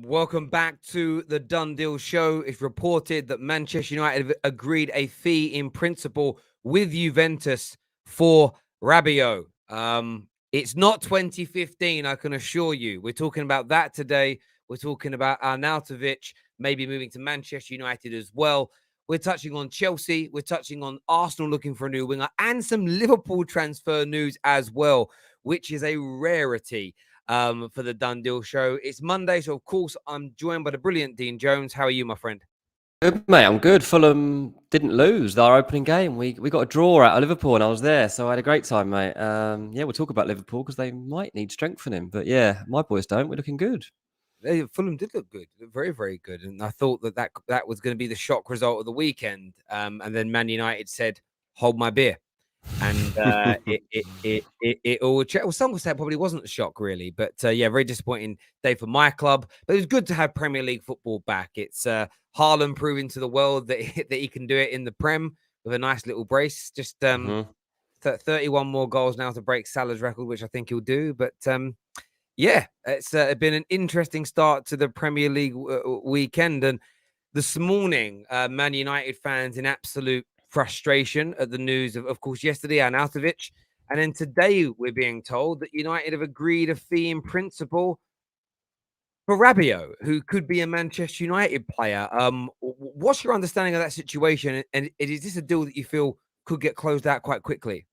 Welcome back to the Done Deal show. It's reported that Manchester United have agreed a fee in principle with Juventus for Rabiot. It's not 2015, I can assure you. We're talking about that today. We're talking about Arnautović maybe moving to Manchester United as well. We're touching on Chelsea. We're touching on Arsenal looking for a new winger and some Liverpool transfer news as well, which is a rarity for the Done Deal show. It's Monday, so of course I'm joined by the brilliant Dean Jones. How are you, my friend? Good, mate. I'm good. Fulham didn't lose our opening game. We got a draw out of Liverpool, and I was there, so I had a great time, mate. We'll talk about Liverpool because they might need strengthening, but yeah, my boys don't. We're looking good. Fulham did look good, very, very good, and I thought that was going to be the shock result of the weekend. And then Man United said, "Hold my beer," and it all. Well, some would say it probably wasn't a shock, really, but very disappointing day for my club. But it was good to have Premier League football back. It's Haaland proving to the world that he can do it in the Prem with a nice little brace. Just 31 more goals now to break Salah's record, which I think he'll do. But it's been an interesting start to the Premier League weekend. And this morning, Man United fans in absolute frustration at the news of course, yesterday, Arnautović. And then today, we're being told that United have agreed a fee in principle for Rabiot, who could be a Manchester United player. What's your understanding of that situation? And is this a deal that you feel could get closed out quite quickly?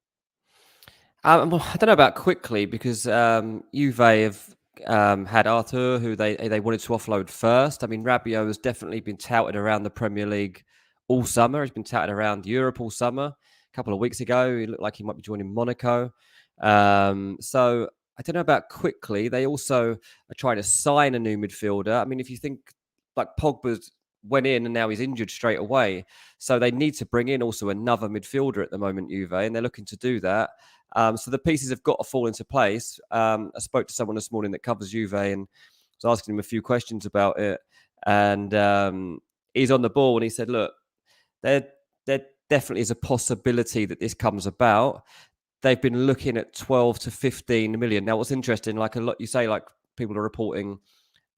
Well, I don't know about quickly because Juve have had Arthur, who they wanted to offload first. I mean, Rabiot has definitely been touted around the Premier League all summer. He's been touted around Europe all summer. A couple of weeks ago, he looked like he might be joining Monaco. So I don't know about quickly. They also are trying to sign a new midfielder. I mean, if you think like Pogba's went in and now he's injured straight away. So they need to bring in also another midfielder at the moment, Juve, and they're looking to do that. So the pieces have got to fall into place. I spoke to someone this morning that covers Juve and was asking him a few questions about it. And he's on the ball and he said, look, there definitely is a possibility that this comes about. They've been looking at 12 to 15 million. Now, what's interesting, like a lot, you say like people are reporting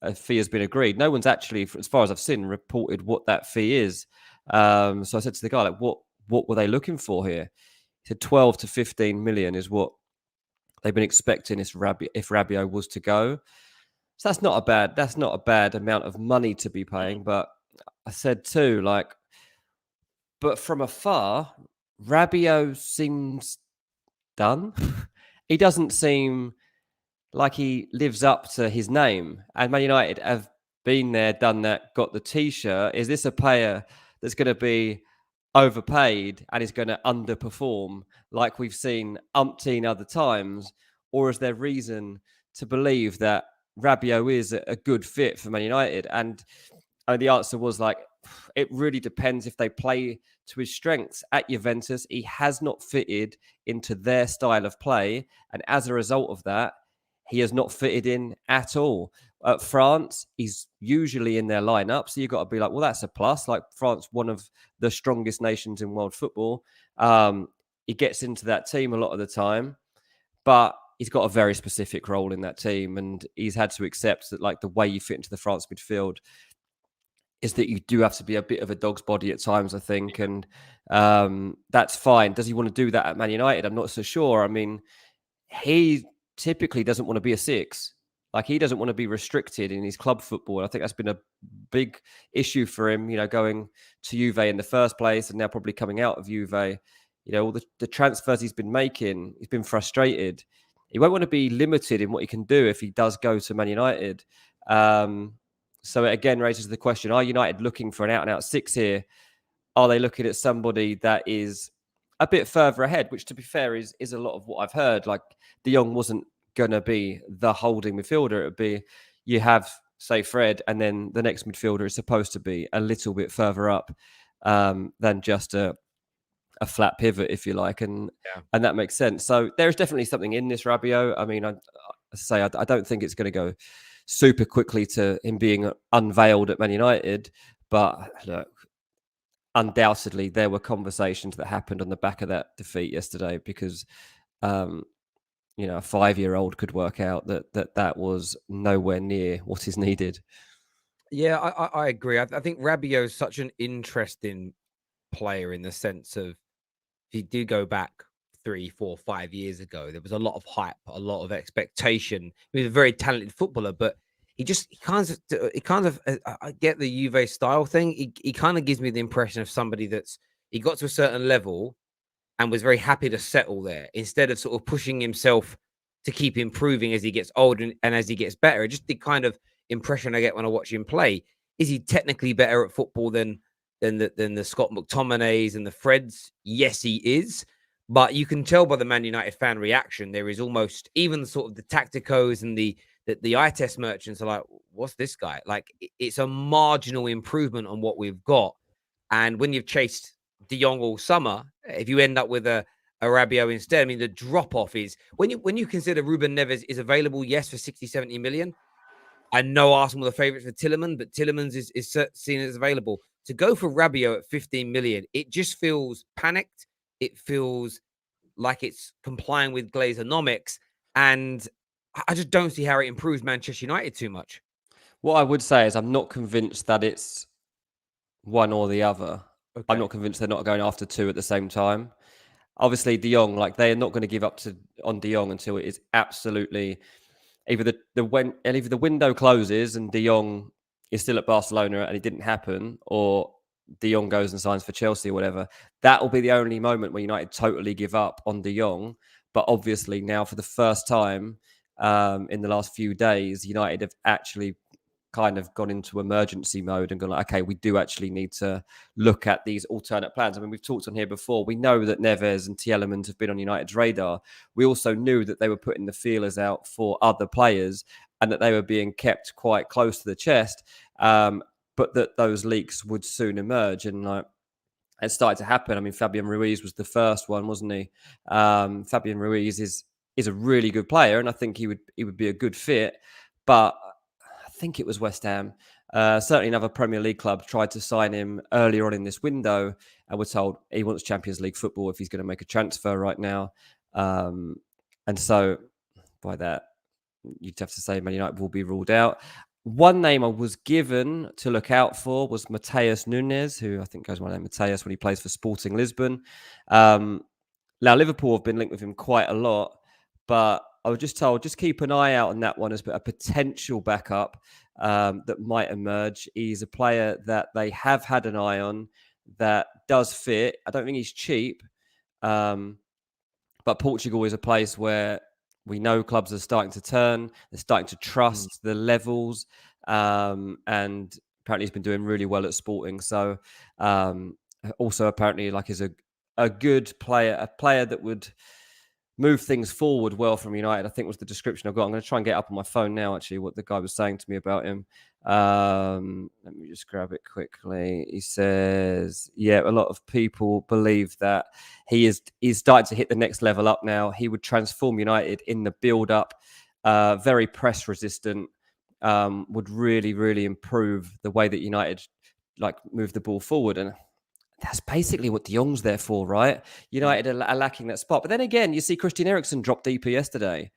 a fee has been agreed. No one's actually, as far as I've seen, reported what that fee is. So I said to the guy, like, what were they looking for here? He said 12 to 15 million is what they've been expecting if Rabiot was to go. So that's not a bad amount of money to be paying. But I said too, like, but from afar, Rabiot seems done. He doesn't seem like he lives up to his name. And Man United have been there, done that, got the T-shirt. Is this a player that's going to be overpaid and is going to underperform like we've seen umpteen other times? Or is there reason to believe that Rabiot is a good fit for Man United? And the answer was like, it really depends if they play to his strengths. At Juventus, he has not fitted into their style of play. And as a result of that, he has not fitted in at all. At France, he's usually in their lineup. So you've got to be like, well, that's a plus. Like France, one of the strongest nations in world football. He gets into that team a lot of the time, but he's got a very specific role in that team. And he's had to accept that like the way you fit into the France midfield is that you do have to be a bit of a dog's body at times, I think. And that's fine. Does he want to do that at Man United? I'm not so sure. I mean, he typically doesn't want to be a six. Like he doesn't want to be restricted in his club football. I think that's been a big issue for him, going to Juve in the first place and now probably coming out of Juve. All the transfers he's been making, he's been frustrated. He won't want to be limited in what he can do if he does go to Man United. So it again raises the question, are United looking for an out-and-out six here? Are they looking at somebody that is a bit further ahead, which to be fair is a lot of what I've heard. Like De Jong wasn't going to be the holding midfielder. It would be you have, say, Fred, and then the next midfielder is supposed to be a little bit further up than just a flat pivot, if you like. And that makes sense. So there's definitely something in this Rabiot. I mean, I don't think it's going to go super quickly to him being unveiled at Man United. But look, undoubtedly, there were conversations that happened on the back of that defeat yesterday because, a 5-year-old could work out that was nowhere near what is needed. Yeah, I agree. I think Rabiot is such an interesting player in the sense of, if you do go back 3, 4, 5 years ago, there was a lot of hype, a lot of expectation. He was a very talented footballer, but he kind of I get the Juve style thing. He kind of gives me the impression of somebody he got to a certain level and was very happy to settle there instead of sort of pushing himself to keep improving as he gets older and as he gets better. Just the kind of impression I get when I watch him play. Is he technically better at football than the Scott McTominays and the Freds? Yes, he is. But you can tell by the Man United fan reaction, there is almost even sort of the tacticos and the eye test merchants are like, what's this guy? Like it's a marginal improvement on what we've got. And when you've chased De Jong all summer, if you end up with a Rabiot instead, I mean, the drop off is when you consider Ruben Neves is available, yes, for 60, 70 million. I know Arsenal are the favourites for Tielemans, but Tielemans is seen as available. To go for Rabiot at 15 million, it just feels panicked. It feels like it's complying with Glazeonomics. And I just don't see how it improves Manchester United too much. What I would say is I'm not convinced that it's one or the other. I'm Okay. not convinced they're not going after two at the same time. Obviously, De Jong, like they are not going to give up on De Jong until it is absolutely either either the window closes and De Jong is still at Barcelona and it didn't happen, or De Jong goes and signs for Chelsea or whatever. That will be the only moment where United totally give up on De Jong. But obviously, now for the first time in the last few days, United have actually kind of gone into emergency mode and gone like, okay, we do actually need to look at these alternate plans. I mean, we've talked on here before. We know that Neves and Tielemans have been on United's radar. We also knew that they were putting the feelers out for other players and that they were being kept quite close to the chest, but that those leaks would soon emerge. And like, it started to happen. I mean, Fabian Ruiz was the first one, wasn't he? Fabian Ruiz is a really good player, and I think he would be a good fit. But I think it was West Ham. Certainly, another Premier League club tried to sign him earlier on in this window, and were told he wants Champions League football if he's going to make a transfer right now. And so, by that, you'd have to say Man United will be ruled out. One name I was given to look out for was Mateus Nunes, who I think goes by the name Mateus when he plays for Sporting Lisbon. Now, Liverpool have been linked with him quite a lot, but I was just told, just keep an eye out on that one as a potential backup that might emerge. He's a player that they have had an eye on that does fit. I don't think he's cheap, but Portugal is a place where we know clubs are starting to turn. They're starting to trust the levels, and apparently he's been doing really well at Sporting. So also apparently like is a good player, a player that would move things forward well from United, I think was the description I got. I'm going to try and get up on my phone now, actually, what the guy was saying to me about him. Let me just grab it quickly. He says, yeah, a lot of people believe that he's starting to hit the next level up now. He would transform United in the build-up, very press resistant, would really, really improve the way that United like move the ball forward. And that's basically what De Jong's there for, right? United are lacking that spot. But then again, you see Christian Eriksen drop deeper yesterday,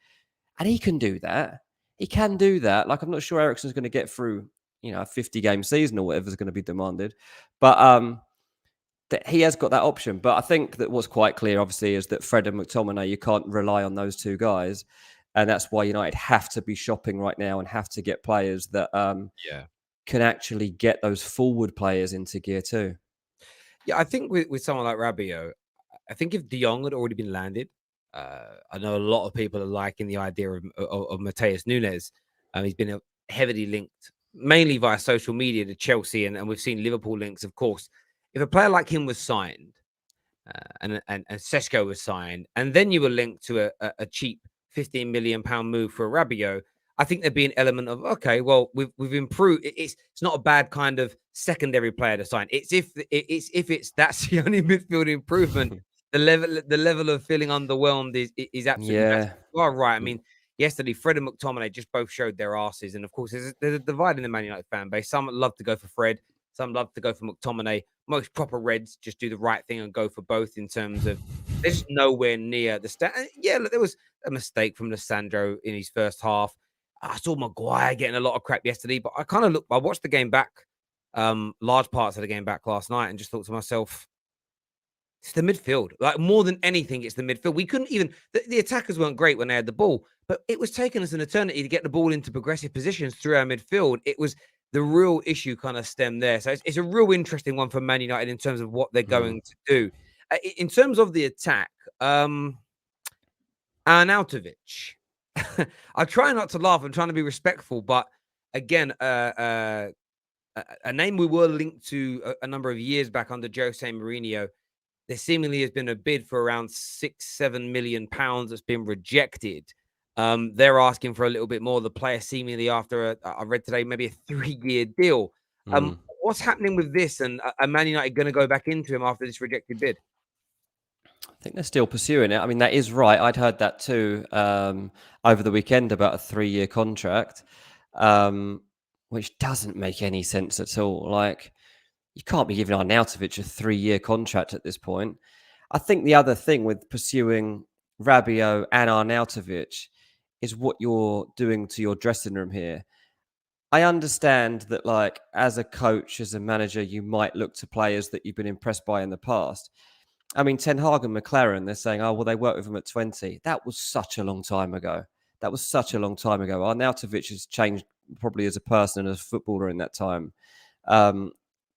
and he can do that. He can do that. Like, I'm not sure Eriksen's going to get through, a 50-game season or whatever's going to be demanded. But that he has got that option. But I think that what's quite clear, obviously, is that Fred and McTominay, you can't rely on those two guys. And that's why United have to be shopping right now and have to get players that can actually get those forward players into gear too. Yeah, I think with someone like Rabiot, I think if De Jong had already been landed, I know a lot of people are liking the idea of Mateus Nunes. He's been heavily linked, mainly via social media, to Chelsea, and we've seen Liverpool links, of course. If a player like him was signed, and Sesko was signed, and then you were linked to a cheap £15 million move for a Rabiot, I think there'd be an element of, okay, well, we've improved. It's not a bad kind of secondary player to sign. It's if that's the only midfield improvement, the level of feeling underwhelmed is absolutely massive. You are right. I mean, yesterday Fred and McTominay just both showed their asses, and of course, there's a divide in the Man United fan base. Some love to go for Fred, some love to go for McTominay. Most proper Reds just do the right thing and go for both in terms of they're just nowhere near the stat. Yeah, look, there was a mistake from Lissandro in his first half. I saw Maguire getting a lot of crap yesterday, but I watched the game back, large parts of the game back last night, and just thought to myself, it's the midfield. Like, more than anything, it's the midfield. We couldn't even the attackers weren't great when they had the ball, but it was taking us an eternity to get the ball into progressive positions through our midfield. It was the real issue kind of stemmed there. So it's a real interesting one for Man United in terms of what they're going to do. In terms of the attack, Arnautović. I try not to laugh. I'm trying to be respectful, but again, a name we were linked to a number of years back under Jose Mourinho. There seemingly has been a bid for around £6-7 million that's been rejected. They're asking for a little bit more. The player seemingly after I read today, maybe a 3-year deal. What's happening with this? And are Man United going to go back into him after this rejected bid? I think they're still pursuing it. I mean, that is right. I'd heard that too over the weekend about a 3-year contract, which doesn't make any sense at all. Like, you can't be giving Arnautović a 3-year contract at this point. I think the other thing with pursuing Rabiot and Arnautović is what you're doing to your dressing room here. I understand that, like, as a coach, as a manager, you might look to players that you've been impressed by in the past. I mean, Ten Hag and McLaren, they're saying, oh, well, they worked with him at 20. That was such a long time ago. Arnautović has changed probably as a person and as a footballer in that time.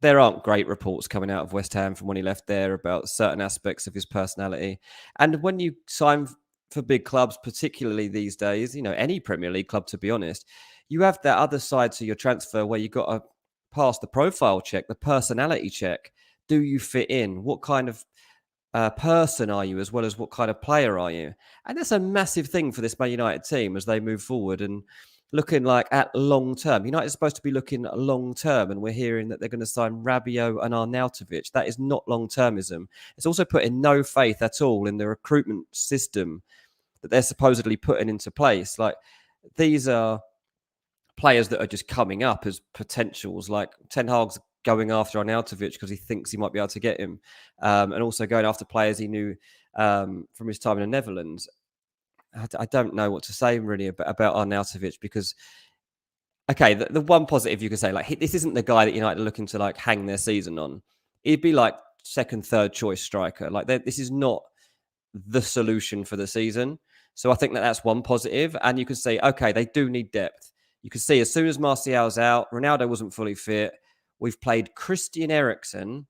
There aren't great reports coming out of West Ham from when he left there about certain aspects of his personality. And when you sign for big clubs, particularly these days, any Premier League club, to be honest, you have that other side to your transfer where you've got to pass the profile check, the personality check. Do you fit in? What kind of person are you, as well as what kind of player are you? And that's a massive thing for this Man United team as they move forward and looking like at long term. United is supposed to be looking long term, and we're hearing that they're going to sign Rabiot and Arnautović. That is not long termism. It's also putting no faith at all in the recruitment system that they're supposedly putting into place. Like, these are players that are just coming up as potentials. Like, Ten Hag's going after Arnautović because he thinks he might be able to get him, and also going after players he knew from his time in the Netherlands. I don't know what to say really about Arnautović, because, okay, the one positive you could say, like, this isn't the guy that United are looking to, like, hang their season on. He'd be like second, third choice striker. Like, this is not the solution for the season. So I think that's one positive. And you could say, okay, they do need depth. You could see as soon as Martial's out, Ronaldo wasn't fully fit. We've played Christian Eriksen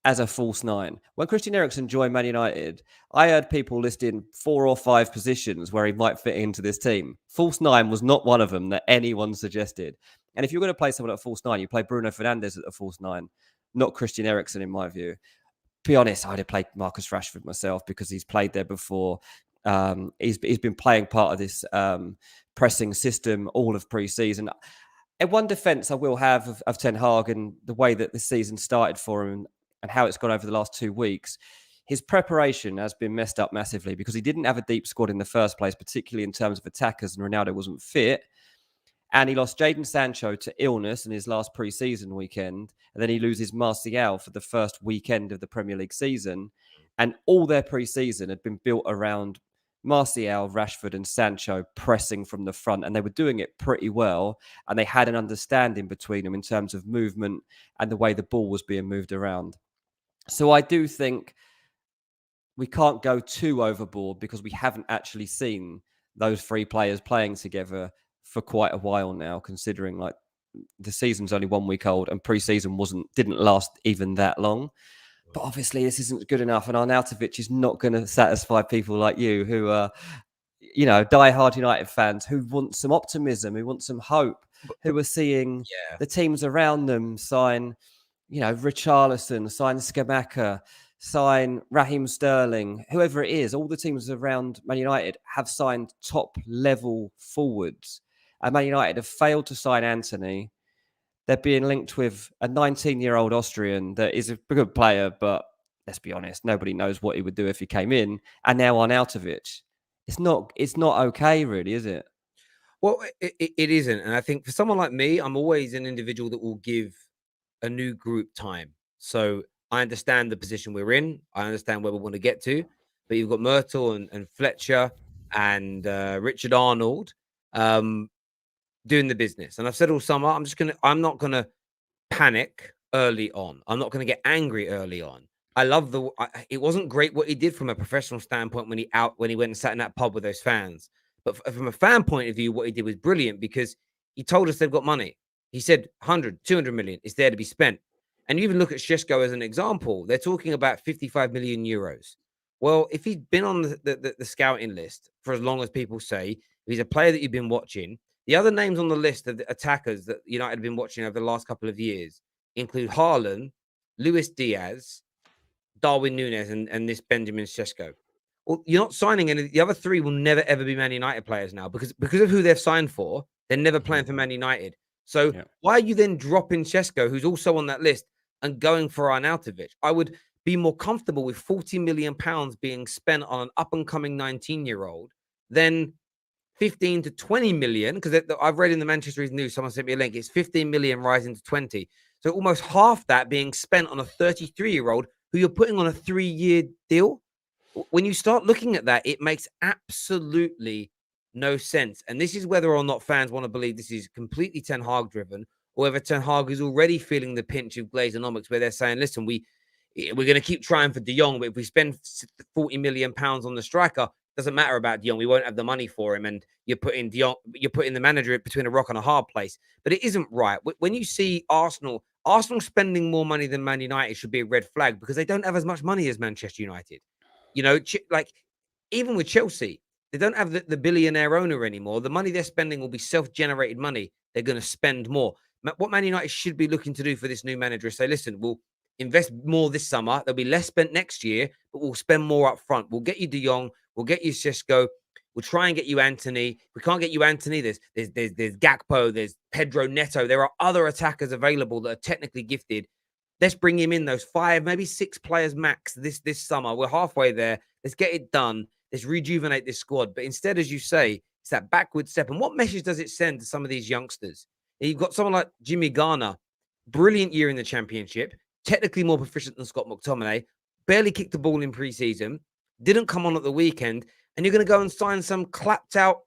as a false 9. When Christian Eriksen joined Man United, I heard people listing 4 or 5 positions where he might fit into this team. False 9 was not one of them that anyone suggested. And if you're going to play someone at false 9, you play Bruno Fernandes at a false 9, not Christian Eriksen, in my view. To be honest, I'd have played Marcus Rashford myself because he's played there before. He's been playing part of this pressing system all of pre-season. And one defence I will have of Ten Hag and the way that the season started for him and how it's gone over the last 2 weeks, his preparation has been messed up massively because he didn't have a deep squad in the first place, particularly in terms of attackers, and Ronaldo wasn't fit. And he lost Jadon Sancho to illness in his last pre-season weekend. And then he loses Martial for the first weekend of the Premier League season. And all their pre-season had been built around Martial, Rashford and Sancho pressing from the front. And they were doing it pretty well. And they had an understanding between them in terms of movement and the way the ball was being moved around. So I do think we can't go too overboard because we haven't actually seen those 3 players playing together for quite a while now, considering, like, the season's only 1 week old and pre-season didn't last even that long. But obviously this isn't good enough, and Arnautović is not going to satisfy people like you who are, die-hard United fans who want some optimism, who want some hope, who are seeing the teams around them sign, Richarlison, sign Scamacca, sign Raheem Sterling, whoever it is. All the teams around Man United have signed top-level forwards. And Man United have failed to sign Anthony. They're being linked with a 19-year-old Austrian that is a good player, but let's be honest, nobody knows what he would do if he came in. And now Arnautović. It's not okay, really, is it? Well, it isn't. And I think for someone like me, I'm always an individual that will give a new group time. So I understand the position we're in. I understand where we want to get to. But you've got Myrtle and Fletcher and Richard Arnold. doing the business. And I've said all summer, I'm not gonna panic early on. I'm not going to get angry early on. It wasn't great what he did from a professional standpoint when he went and sat in that pub with those fans. But from a fan point of view, what he did was brilliant because he told us they've got money. He said 100, 200 million is there to be spent. And you even look at Šeško as an example. They're talking about 55 million euros. Well, if he's been on the scouting list for as long as people say, if he's a player that you've been watching, the other names on the list of the attackers that United have been watching over the last couple of years include Haaland, Luis Diaz, Darwin Nunes, and this Benjamin Šeško. Well, you're not signing any. The other three will never ever be Man United players now because of who they've signed for. They're never playing for Man United. So why are you then dropping Šeško, who's also on that list, and going for Arnautović? I would be more comfortable with 40 million pounds being spent on an up and coming 19-year-old than 15 to 20 million, because I've read in the Manchester News, someone sent me a link, it's 15 million rising to 20. So almost half that being spent on a 33-year-old who you're putting on a 3-year deal. When you start looking at that, it makes absolutely no sense. And this is whether or not fans want to believe this is completely Ten Hag driven, or whether Ten Hag is already feeling the pinch of Glazeonomics, where they're saying, listen, we're going to keep trying for De Jong, but if we spend 40 million pounds on the striker, doesn't matter about De Jong. We won't have the money for him, and you're putting the manager between a rock and a hard place. But it isn't right. When you see Arsenal spending more money than Man United should be a red flag because they don't have as much money as Manchester United. You know, like even with Chelsea, they don't have the billionaire owner anymore. The money they're spending will be self-generated money. They're going to spend more. What Man United should be looking to do for this new manager is say, listen, we'll invest more this summer. There'll be less spent next year, but we'll spend more up front. We'll get you De Jong. We'll get you Šeško. We'll try and get you Anthony. If we can't get you Anthony, there's Gakpo, there's Pedro Neto. There are other attackers available that are technically gifted. Let's bring him in, those 5, maybe 6 players max this summer. We're halfway there. Let's get it done. Let's rejuvenate this squad. But instead, as you say, it's that backward step. And what message does it send to some of these youngsters? You've got someone like Jimmy Garner, brilliant year in the Championship, technically more proficient than Scott McTominay, barely kicked the ball in pre-season, didn't come on at the weekend, and you're going to go and sign some clapped out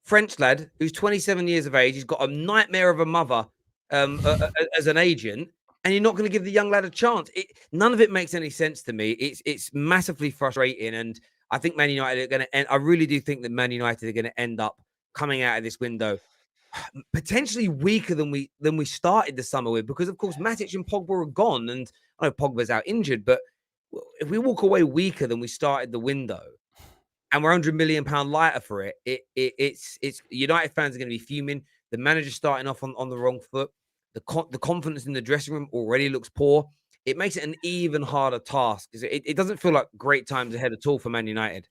French lad who's 27 years of age. He's got a nightmare of a mother as an agent, and you're not going to give the young lad a chance. None of it makes any sense to me. It's massively frustrating, and I think Man United are going to end. I really do think that Man United are going to end up coming out of this window potentially weaker than we started the summer with, because of course Matic and Pogba are gone, and I know Pogba's out injured, but if we walk away weaker than we started the window, and we're £100 million lighter for it's United fans are going to be fuming. The manager's starting off on the wrong foot. The confidence in the dressing room already looks poor. It makes it an even harder task because it doesn't feel like great times ahead at all for Man United.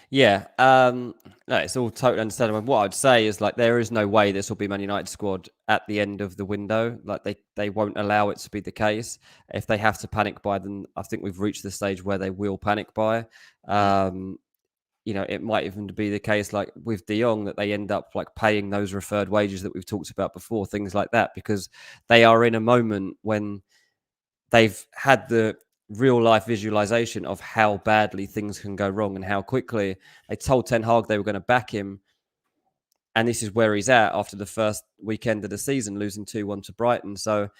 Yeah, no, it's all totally understandable. What I'd say is like there is no way this will be Man United squad at the end of the window. Like they won't allow it to be the case. If they have to panic buy, then I think we've reached the stage where they will panic buy. It might even be the case like with De Jong that they end up like paying those referred wages that we've talked about before, things like that, because they are in a moment when they've had the real life visualization of how badly things can go wrong and how quickly. They told Ten Hag they were going to back him, and this is where he's at after the first weekend of the season, losing 2-1 to Brighton. So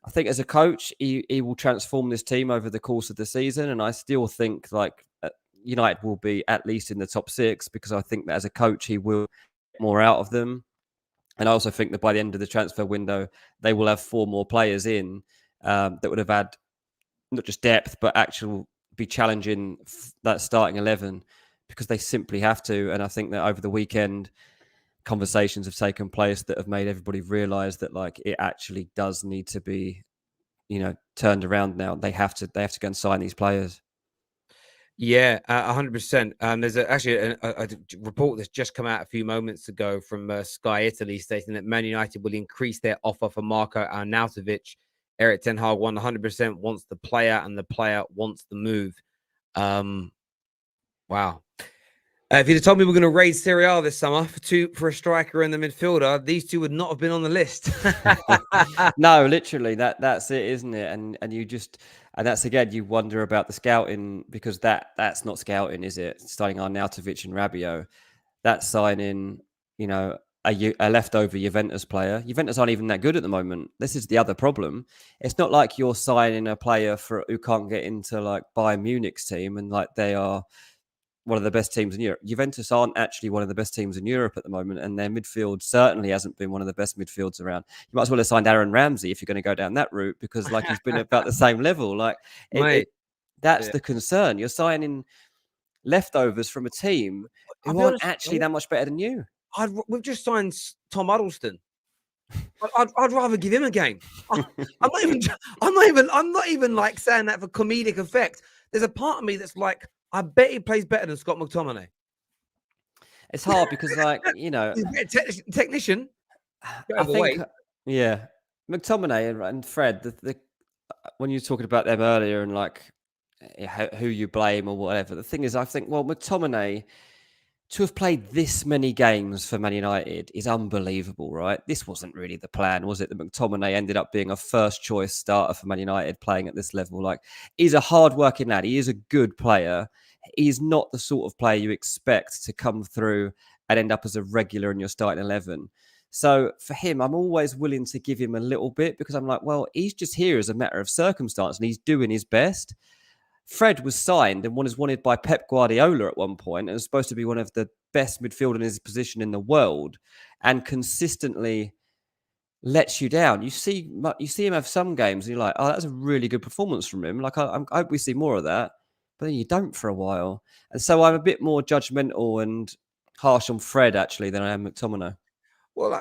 I think as a coach, he will transform this team over the course of the season, and I still think like United will be at least in the top 6, because I think that as a coach he will get more out of them. And I also think that by the end of the transfer window, they will have 4 more players in that would have had not just depth, but actual be challenging that starting 11, because they simply have to. And I think that over the weekend, conversations have taken place that have made everybody realise that like it actually does need to be, turned around now. They have to go and sign these players. Yeah, 100%. There's actually a report that's just come out a few moments ago from Sky Italy stating that Man United will increase their offer for Marko Arnautović. Erik ten Hag 100% wants the player, and the player wants the move. Wow. If you'd have told me we're going to raid Serie A this summer for a striker and the midfielder, these two would not have been on the list. No, literally, that's it, isn't it? And you just, and that's again, you wonder about the scouting, because that's not scouting, is it? Signing Arnautović and Rabiot, that's signing, a leftover Juventus player. Juventus aren't even that good at the moment. This is the other problem. It's not like you're signing a player who can't get into like Bayern Munich's team and like they are one of the best teams in Europe. Juventus aren't actually one of the best teams in Europe at the moment, and their midfield certainly hasn't been one of the best midfields around. You might as well have signed Aaron Ramsey if you're going to go down that route, because like he's been about the same level. Like Mate, that's the concern. You're signing leftovers from a team I'll who be aren't honest, actually that much better than you. we've just signed Tom Huddleston. I'd rather give him a game. I'm not even like saying that for comedic effect. There's a part of me that's like, I bet he plays better than Scott McTominay. It's hard because, like, He's a technician. I think, yeah, McTominay and Fred, when you were talking about them earlier and like who you blame or whatever, the thing is, I think, well, McTominay, to have played this many games for Man United is unbelievable, right? This wasn't really the plan, was it? That McTominay ended up being a first choice starter for Man United playing at this level. Like, he's a hard-working lad. He is a good player. He's not the sort of player you expect to come through and end up as a regular in your starting 11. So for him, I'm always willing to give him a little bit because I'm like, well, he's just here as a matter of circumstance and he's doing his best. Fred was signed and was wanted by Pep Guardiola at one point and was supposed to be one of the best midfielders in his position in the world, and consistently lets you down. You see him have some games and you're like, oh, that's a really good performance from him. Like, I hope we see more of that. But then you don't for a while. And so I'm a bit more judgmental and harsh on Fred, actually, than I am McTominay. Well,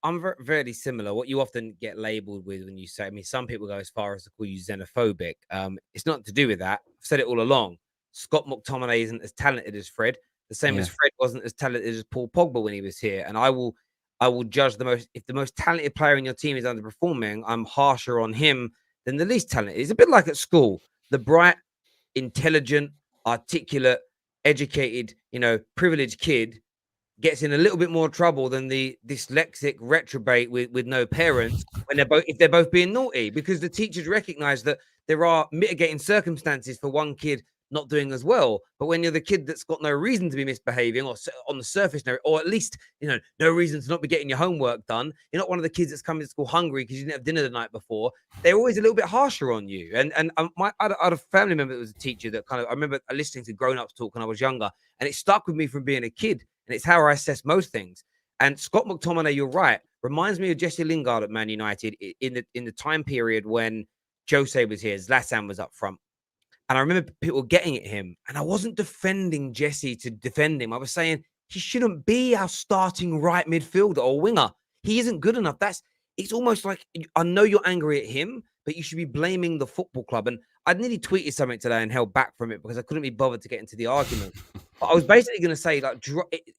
I'm very similar. What you often get labeled with when you say, I mean, some people go as far as to call you xenophobic. It's not to do with that. I've said it all along. Scott McTominay isn't as talented as Fred. The same as Fred wasn't as talented as Paul Pogba when he was here. And I will judge if the most talented player in your team is underperforming, I'm harsher on him than the least talented. It's a bit like at school. The bright, intelligent, articulate, educated, privileged kid gets in a little bit more trouble than the dyslexic reprobate with no parents when if they're both being naughty, because the teachers recognize that there are mitigating circumstances for one kid not doing as well. But when you're the kid that's got no reason to be misbehaving, or on the surface, or at least no reason to not be getting your homework done, you're not one of the kids that's coming to school hungry because you didn't have dinner the night before. They're always a little bit harsher on you. And I had a family member that was a teacher that I remember listening to grown-ups talk when I was younger, and it stuck with me from being a kid. And it's how I assess most things. And Scott McTominay, you're right, reminds me of Jesse Lingard at Man United in the time period when Jose was here, Zlatan was up front. And I remember people getting at him. And I wasn't defending Jesse to defend him. I was saying he shouldn't be our starting right midfielder or winger. He isn't good enough. It's almost like, I know you're angry at him, but you should be blaming the football club. And I nearly tweeted something today and held back from it because I couldn't be bothered to get into the argument. But I was basically going to say, like,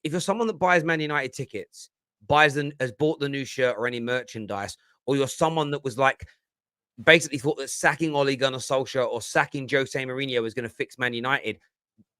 if you're someone that buys Man United tickets, has bought the new shirt or any merchandise, or you're someone that was like, basically thought that sacking Ole Gunnar Solskjaer or sacking Jose Mourinho was going to fix Man United,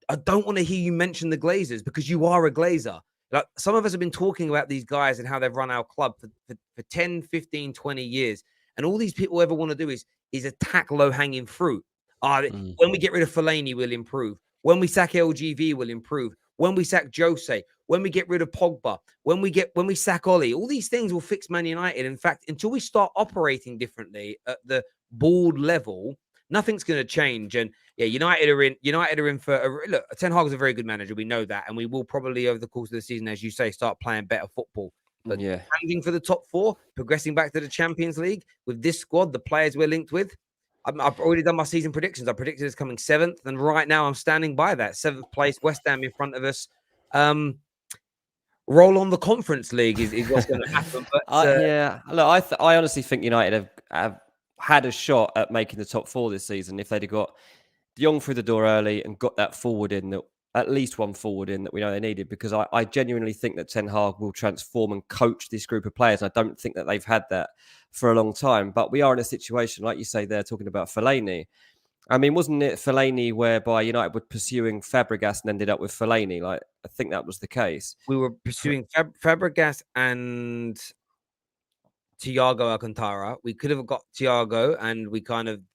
I don't want to hear you mention the Glazers, because you are a Glazer. Like, some of us have been talking about these guys and how they've run our club for 10, 15, 20 years. And all these people ever want to do is attack low-hanging fruit. When we get rid of Fellaini, we'll improve. When we sack LGV, we'll improve. When we sack Jose, when we get rid of Pogba, when we sack Oli, all these things will fix Man United. In fact, until we start operating differently at the board level, nothing's going to change. And yeah, United are in for look. Ten Hag is a very good manager. We know that, and we will probably over the course of the season, as you say, start playing better football. But challenging for the top four, progressing back to the Champions League with this squad, the players we're linked with. I've already done my season predictions. I predicted it's coming 7th, and right now I'm standing by that 7th place. West Ham in front of us. Roll on the Conference League is what's going to happen. But look, I honestly think United have had a shot at making the top 4 this season if they'd have got Jong through the door early and got that forward in, that at least one forward in that we know they needed, because I genuinely think that Ten Hag will transform and coach this group of players. I don't think that they've had that for a long time, but we are in a situation, like you say, they're talking about Fellaini. I mean, wasn't it Fellaini whereby United were pursuing Fabregas and ended up with Fellaini? Like, I think that was the case. We were pursuing Fabregas and Thiago Alcantara. We could have got Thiago, and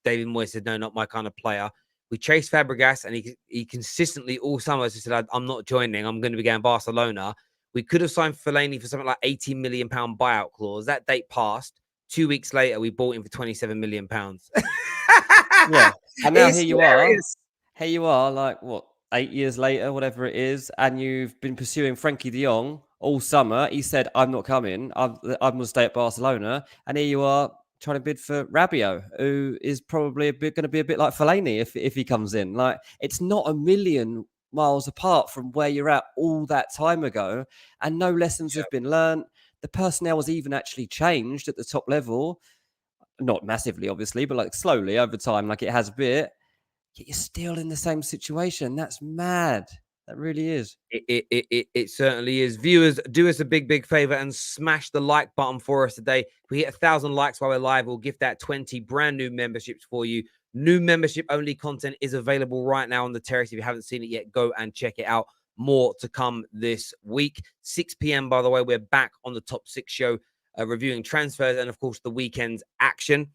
David Moyes said, no, not my kind of player. We chased Fabregas, and he consistently all summer said, I'm not joining. I'm going to be going Barcelona. We could have signed Fellaini for something like £18 million buyout clause. That date passed. 2 weeks later, we bought him for £27 million. Yeah. And now It's here you are. hilarious. Here you are, like what, 8 years later, whatever it is, and you've been pursuing Frenkie de Jong all summer. He said, "I'm not coming. I'm going to stay at Barcelona." And here you are trying to bid for Rabiot, who is probably going to be a bit like Fellaini if he comes in. Like, it's not a million miles apart from where you're at all that time ago, and no lessons have been learned. The personnel has even actually changed at the top level. Not massively, obviously, but like slowly over time, like it has a bit. Yet you're still in the same situation. That's mad. That really is. It certainly is. Viewers, do us a big favor and smash the like button for us today. If we hit 1,000 likes while we're live, we'll gift out 20 brand new memberships for you. New membership only content is available right now on the terrace. If you haven't seen it yet, go and check it out. More to come this week. 6 p.m., by the way, we're back on the Top 6 show, reviewing transfers and, of course, the weekend's action.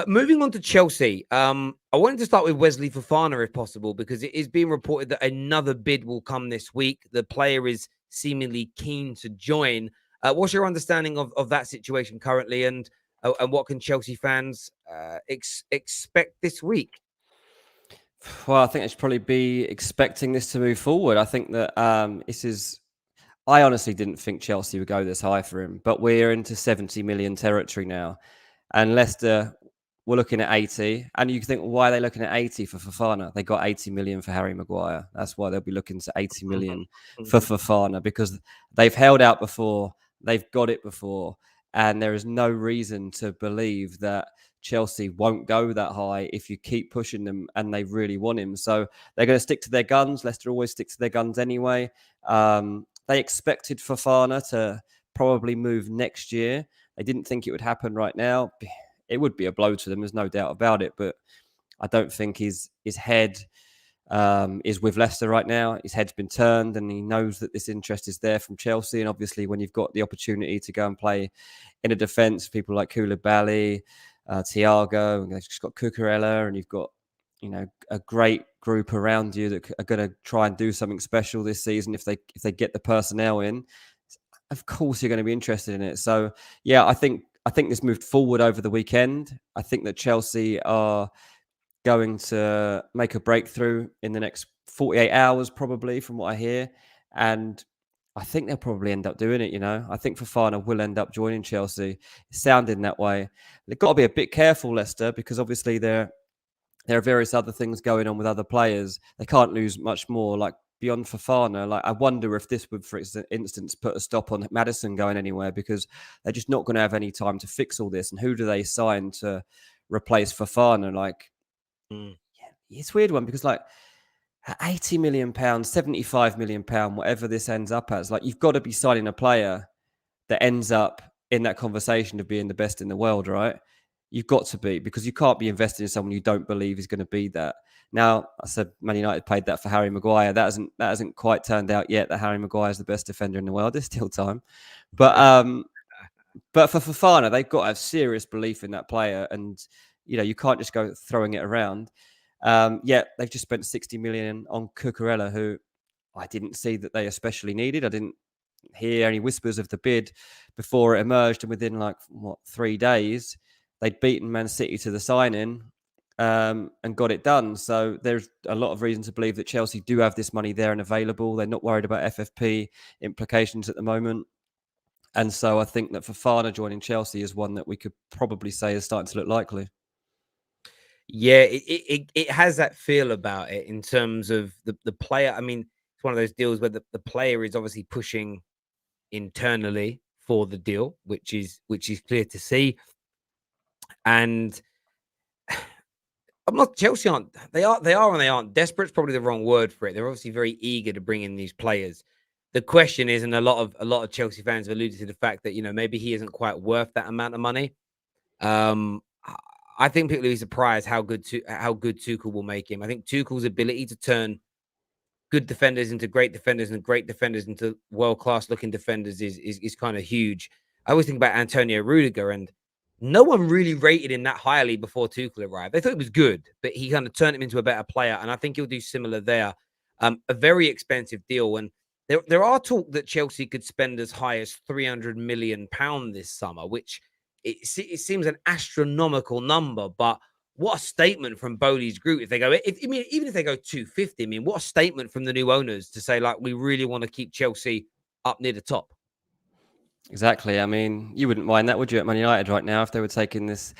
Moving on to Chelsea, I wanted to start with Wesley Fofana, if possible, because it is being reported that another bid will come this week. The player is seemingly keen to join. What's your understanding of that situation currently, and what can Chelsea fans expect this week? Well, I think I should probably be expecting this to move forward. I think that this is. I honestly didn't think Chelsea would go this high for him, but we're into 70 million territory now. And Leicester were looking at 80. And you think, why are they looking at 80 for Fofana? They got 80 million for Harry Maguire. That's why they'll be looking to 80 million for Fofana, because they've held out before, they've got it before. And there is no reason to believe that Chelsea won't go that high if you keep pushing them and they really want him. So they're going to stick to their guns. Leicester always stick to their guns anyway. They expected Fofana to probably move next year. They didn't think it would happen right now. It would be a blow to them, there's no doubt about it. But I don't think his head is with Leicester right now. His head's been turned, and he knows that this interest is there from Chelsea. And obviously, when you've got the opportunity to go and play in a defence, people like Koulibaly, Thiago, and they've just got Cucurella, and you've got a great group around you that are going to try and do something special this season if they get the personnel in. Of course, you're going to be interested in it. So, yeah, I think this moved forward over the weekend. I think that Chelsea are going to make a breakthrough in the next 48 hours, probably, from what I hear. And I think they'll probably end up doing it, I think Fofana will end up joining Chelsea. It's sounding that way. They've got to be a bit careful, Leicester, because obviously there are various other things going on with other players. They can't lose much more. Like, beyond Fofana, like, I wonder if this would, for instance, put a stop on Maddison going anywhere, because they're just not going to have any time to fix all this. And who do they sign to replace Fofana? Like, yeah, it's a weird one, because like £80 million, £75 million, whatever this ends up as, like, you've got to be signing a player that ends up in that conversation of being the best in the world, right? You've got to be, because you can't be investing in someone you don't believe is going to be that. Now, I said Man United paid that for Harry Maguire. That hasn't quite turned out yet that Harry Maguire is the best defender in the world. There's still time. But for Fofana, they've got to have serious belief in that player. And, you can't just go throwing it around. They've just spent 60 million on Cucurella, who I didn't see that they especially needed. I didn't hear any whispers of the bid before it emerged. And within 3 days, they'd beaten Man City to the sign-in and got it done. So there's a lot of reason to believe that Chelsea do have this money there and available. They're not worried about FFP implications at the moment. And so I think that Fofana joining Chelsea is one that we could probably say is starting to look likely. Yeah, it has that feel about it in terms of the player. I mean, it's one of those deals where the player is obviously pushing internally for the deal, which is clear to see. And Chelsea aren't, they are and they aren't desperate. It's probably the wrong word for it. They're obviously very eager to bring in these players. The question is, and a lot of Chelsea fans have alluded to the fact that, maybe he isn't quite worth that amount of money. I think people will be surprised how good Tuchel will make him. I think Tuchel's ability to turn good defenders into great defenders and great defenders into world-class looking defenders is kind of huge. I always think about Antonio Rudiger, and no one really rated him that highly before Tuchel arrived. They thought he was good, but he kind of turned him into a better player, and I think he'll do similar there. A very expensive deal, and There are talk that Chelsea could spend as high as £300 million this summer, which it seems an astronomical number. But what a statement from Bowley's group if they go. I mean, even if they go 250, I mean, what a statement from the new owners to say like we really want to keep Chelsea up near the top. Exactly. I mean, you wouldn't mind that, would you, at Man United right now if they were taking this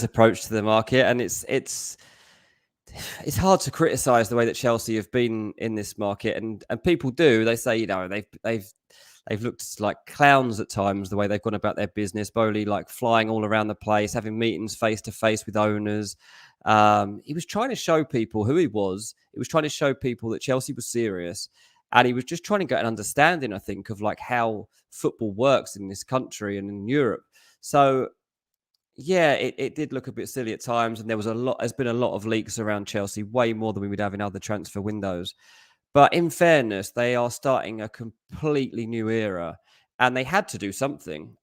approach to the market? And it's hard to criticise the way that Chelsea have been in this market, and people do. They say, they've looked like clowns at times the way they've gone about their business. Bowley like flying all around the place, having meetings face to face with owners. He was trying to show people who he was. He was trying to show people that Chelsea was serious, and he was just trying to get an understanding, I think, of like how football works in this country and in Europe. So yeah, it did look a bit silly at times, and there's been a lot of leaks around Chelsea, way more than we would have in other transfer windows. But in fairness, they are starting a completely new era, and they had to do something.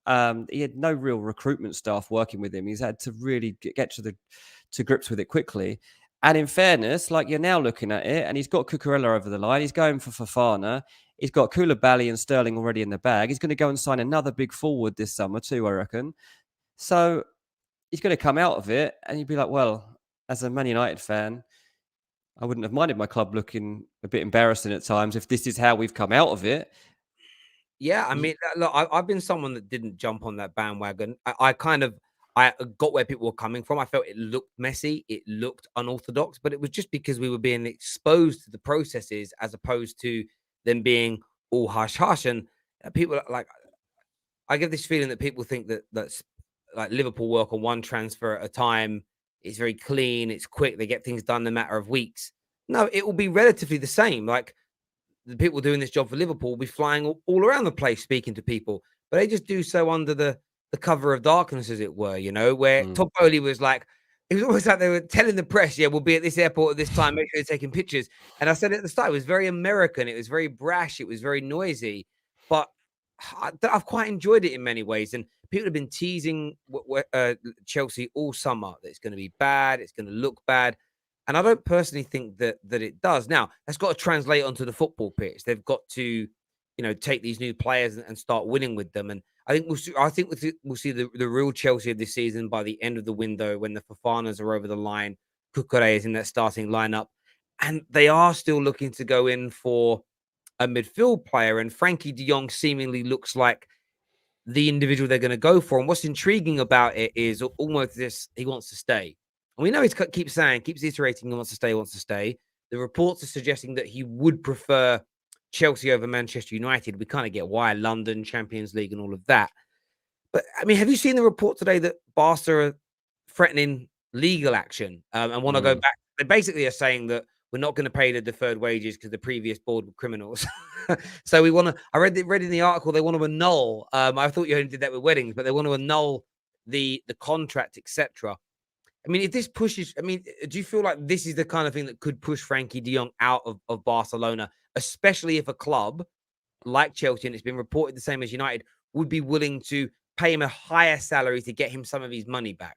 He had no real recruitment staff working with him. He's had to really get to grips with it quickly. And in fairness, like, you're now looking at it, and he's got Cucurella over the line. He's going for Fofana. He's got Koulibaly and Sterling already in the bag. He's going to go and sign another big forward this summer too, I reckon. So he's going to come out of it, and you'd be like, well, as a Man United fan, I wouldn't have minded my club looking a bit embarrassing at times if this is how we've come out of it. Yeah, I mean, look, I've been someone that didn't jump on that bandwagon. I got where people were coming from. I felt it looked messy, it looked unorthodox, but it was just because we were being exposed to the processes as opposed to them being all hush hush. And people like, I get this feeling that people think that's like Liverpool work on one transfer at a time. It's very clean, it's quick, they get things done in a matter of weeks. No, it will be relatively the same. Like the people doing this job for Liverpool will be flying all around the place speaking to people, but they just do so under the cover of darkness, as it were, where Todd Bowley was like, it was almost like they were telling the press, yeah, we'll be at this airport at this time, make sure you're taking pictures. And I said at the start, it was very American, it was very brash, it was very noisy, but I've quite enjoyed it in many ways. And people have been teasing Chelsea all summer that it's going to be bad, it's going to look bad. And I don't personally think that it does. Now, that's got to translate onto the football pitch. They've got to, take these new players and start winning with them. And I think we'll see the real Chelsea of this season by the end of the window when the Fofanas are over the line, Cucurella is in that starting lineup, and they are still looking to go in for a midfield player. And Frenkie de Jong seemingly looks like the individual they're going to go for. And what's intriguing about it is almost this: he wants to stay. And we know he keeps iterating, he wants to stay. The reports are suggesting that he would prefer Chelsea over Manchester United. We kind of get why, London, Champions League, and all of that. But I mean, have you seen the report today that Barca are threatening legal action and want to go back? They basically are saying that we're not going to pay the deferred wages because the previous board were criminals. So we want to. I read in the article they want to annul. I thought you only did that with weddings, but they want to annul the contract, etc. I mean, if this pushes, do you feel like this is the kind of thing that could push Frenkie de Jong out of Barcelona, especially if a club like Chelsea, and it's been reported the same as United, would be willing to pay him a higher salary to get him some of his money back?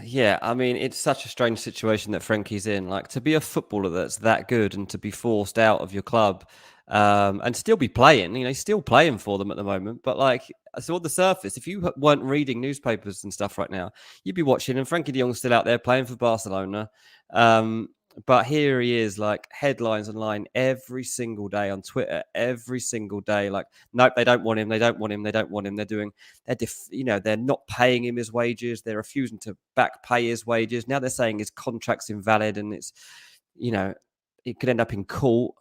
Yeah, I mean, it's such a strange situation that Frenkie's in. Like, to be a footballer that's that good and to be forced out of your club and still be playing, he's still playing for them at the moment. But like, so on the surface, if you weren't reading newspapers and stuff right now, you'd be watching, and Frenkie de Jong's still out there playing for Barcelona. But here he is, like, headlines online every single day on Twitter, every single day. Like, nope, they don't want him. They don't want him. They don't want him. They're not paying him his wages. They're refusing to back pay his wages. Now they're saying his contract's invalid, and it's, it could end up in court.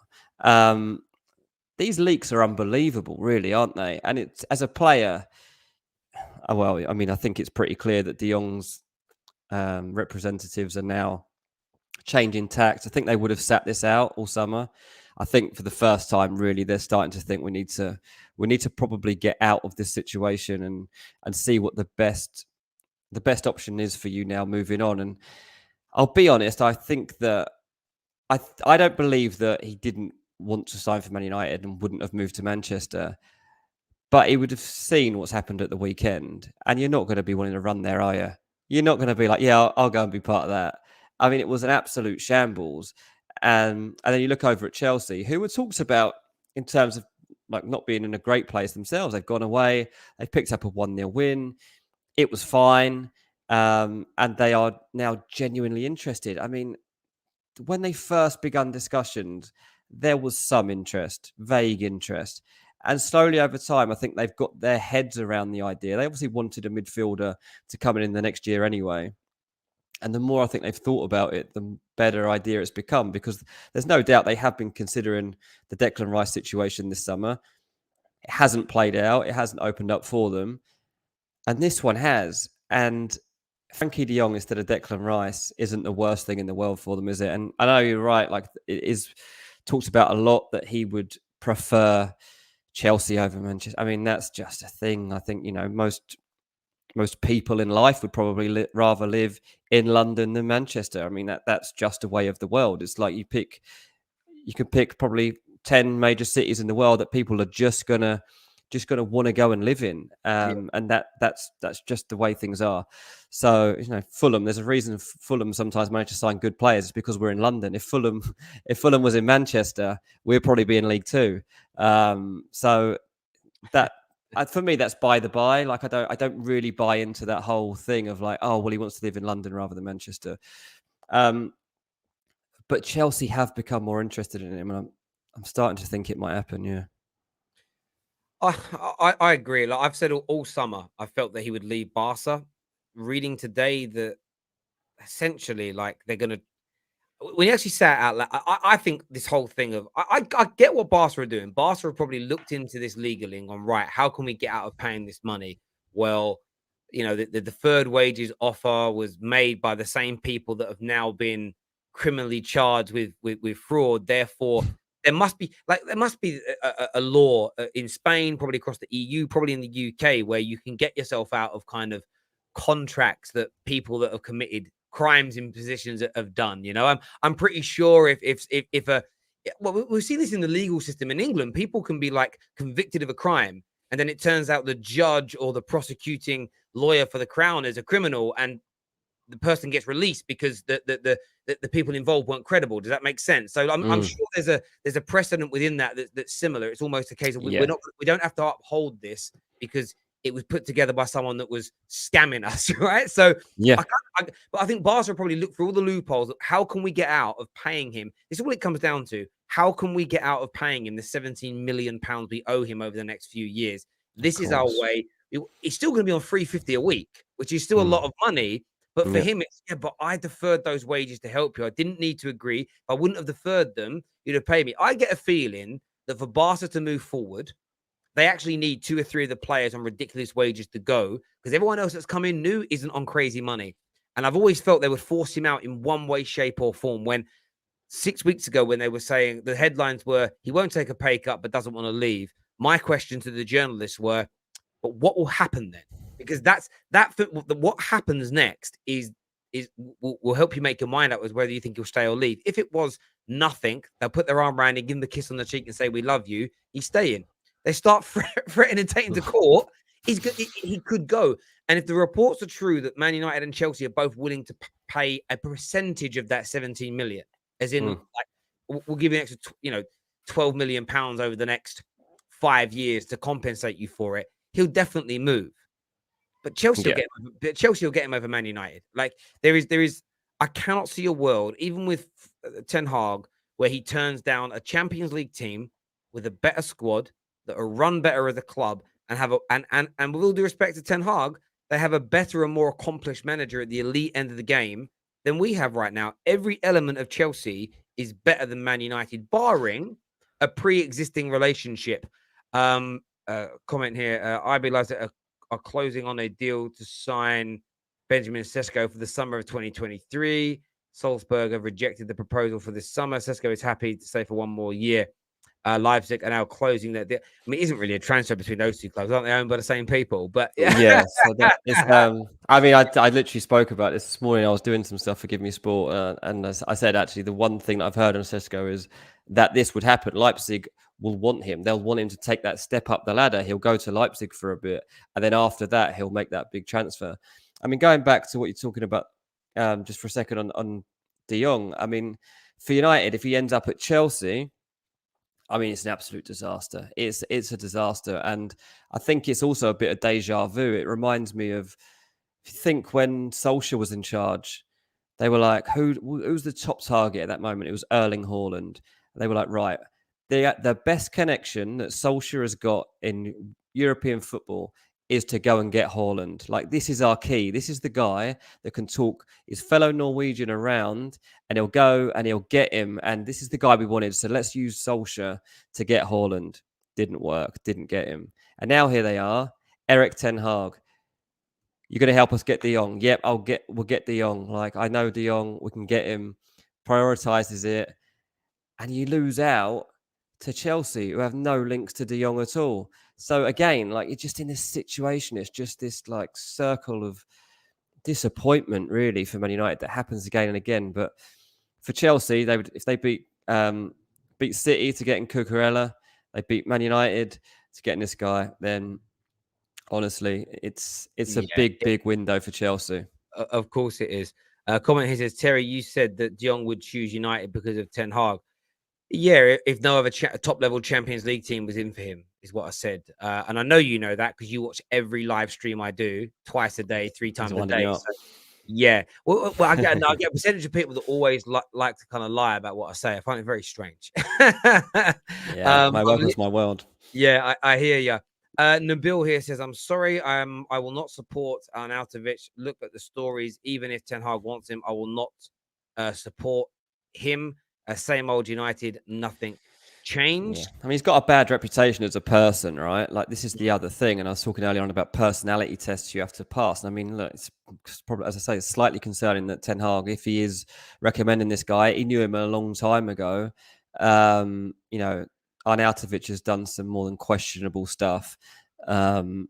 These leaks are unbelievable, really, aren't they? And it's, as a player, well, I mean, I think it's pretty clear that de Jong's representatives are now changing tacks. I think they would have sat this out all summer. I think for the first time, really, they're starting to think we need to probably get out of this situation and see what the best option is for you now moving on. And I'll be honest, I think that I don't believe that he didn't want to sign for Man United and wouldn't have moved to Manchester, but he would have seen what's happened at the weekend, and you're not going to be wanting to run there, are you? You're not going to be like, yeah, I'll go and be part of that. I mean, it was an absolute shambles. And then you look over at Chelsea, who were talked about in terms of like not being in a great place themselves. They've gone away. They picked up a 1-0 win. It was fine. And they are now genuinely interested. I mean, when they first begun discussions, there was some interest, vague interest. And slowly over time, I think they've got their heads around the idea. They obviously wanted a midfielder to come in the next year anyway. And the more I think they've thought about it, the better idea it's become, because there's no doubt they have been considering the Declan Rice situation this summer. It hasn't played out. It hasn't opened up for them. And this one has. And Frenkie de Jong instead of Declan Rice isn't the worst thing in the world for them, is it? And I know you're right. Like, it is talked about a lot that he would prefer Chelsea over Manchester. I mean, that's just a thing. I think, most people in life would probably rather live in London than Manchester. I mean, that's just a way of the world. It's like you can pick probably 10 major cities in the world that people are just gonna want to go and live in, and that's just the way things are. So Fulham. There's a reason Fulham sometimes manage to sign good players. It's because we're in London. If Fulham was in Manchester, we'd probably be in League Two. So that. For me, that's by the by. Like, I don't really buy into that whole thing of like, oh well, he wants to live in London rather than Manchester. But Chelsea have become more interested in him, and I'm starting to think it might happen. Yeah. I agree. Like I've said all summer, I felt that he would leave Barca. Reading today that essentially, like, they're gonna. When you actually say it out loud, I think this whole thing of I get what Barca are doing. Barca have probably looked into this legally and gone, right, how can we get out of paying this money? Well, the deferred wages offer was made by the same people that have now been criminally charged with fraud. Therefore, there must be a law in Spain, probably across the EU, probably in the UK, where you can get yourself out of kind of contracts that people that have committed crimes in positions have done. I'm pretty sure if we've seen this in the legal system in England, people can be like convicted of a crime, and then it turns out the judge or the prosecuting lawyer for the crown is a criminal, and the person gets released because the people involved weren't credible. Does that make sense? So I'm sure there's a precedent within that's similar. It's almost a case of we don't have to uphold this because it was put together by someone that was scamming us, right? So but I think Barca probably look for all the loopholes. How can we get out of paying him? This is all it comes down to. How can we get out of paying him the 17 million pounds we owe him over the next few years? This is our way. He's still going to be on 350 a week, which is still a lot of money. But for him, it's but I deferred those wages to help you. I didn't need to agree. If I wouldn't have deferred them, you'd have paid me. I get a feeling that for Barca to move forward, they actually need 2 or 3 of the players on ridiculous wages to go, because everyone else that's come in new isn't on crazy money. And I've always felt they would force him out in one way, shape, or form. When 6 weeks ago, when they were saying the headlines were, he won't take a pay cut but doesn't want to leave, my question to the journalists were, but what will happen then? Because what happens next will help you make your mind up as whether you think he'll stay or leave. If it was nothing, they'll put their arm around him, give him a kiss on the cheek and say, we love you. He's staying. They start threatening and taking to court, he could go. And if the reports are true that Man United and Chelsea are both willing to pay a percentage of that 17 million, as in, like, we'll give you an extra, 12 million pounds over the next 5 years to compensate you for it, he'll definitely move. But Chelsea will get him over Man United. Like, there is, I cannot see a world, even with Ten Hag, where he turns down a Champions League team with a better squad that are run better as a club and have and with all due respect to Ten Hag, they have a better and more accomplished manager at the elite end of the game than we have right now. Every element of Chelsea is better than Man United, barring a pre-existing relationship. Comment here. I realize that are closing on a deal to sign Benjamin Sesko for the summer of 2023. Salzburg have rejected the proposal for this summer. Sesko is happy to stay for one more year. Leipzig are now closing that deal. I mean, it isn't really a transfer between those two clubs, aren't they? Owned by the same people, but yeah. So that is, I mean, I literally spoke about this morning. I was doing some stuff for Give Me Sport, and as I said, actually, the one thing that I've heard on Sesko is that this would happen. Leipzig will want him. They'll want him to take that step up the ladder. He'll go to Leipzig for a bit, and then after that, he'll make that big transfer. I mean, going back to what you're talking about, just for a second on De Jong. I mean, for United, if he ends up at Chelsea, I mean, it's an absolute disaster. It's a disaster, and I think it's also a bit of deja vu. It reminds me of, if you think when Solskjaer was in charge, they were like, who's the top target at that moment? It was Erling Haaland. They were like, right, the best connection that Solskjaer has got in European football is to go and get Haaland. Like, this is our key. This is the guy that can talk his fellow Norwegian around, and he'll go and he'll get him. And this is the guy we wanted. So let's use Solskjaer to get Haaland. Didn't work. Didn't get him. And now here they are. Eric Ten Hag. You're going to help us get De Jong. Yep, we'll get De Jong. Like, I know De Jong, we can get him. Prioritizes it, and you lose out to Chelsea, who have no links to De Jong at all. So again, like, you're just in this situation. It's just this like circle of disappointment, really, for Man United that happens again and again. But for Chelsea, they would, if they beat City to get in Cucurella, they beat Man United to getting this guy, then honestly, it's a Yeah, big window for Chelsea. of course it is. Comment here says, Terry, you said that De Jong would choose United because of Ten Hag. Yeah, if no other top level Champions League team was in for him, is what I said. And I know you know that because you watch every live stream I do twice a day, 3 times a day. So, yeah. Well, I get a percentage of people that always like to kind of lie about what I say. I find it very strange. Yeah, my welcome's my world. Yeah, I hear you. Nabil here says, I'm sorry, I will not support Arnautović. Look at the stories. Even if Ten Hag wants him, I will not support him. Same old United, nothing changed. Yeah. I mean, he's got a bad reputation as a person, right? Like, this is the other thing. And I was talking earlier on about personality tests you have to pass. And I mean, look, it's probably, as I say, it's slightly concerning that Ten Hag, if he is recommending this guy, he knew him a long time ago. You know, Arnautović has done some more than questionable stuff in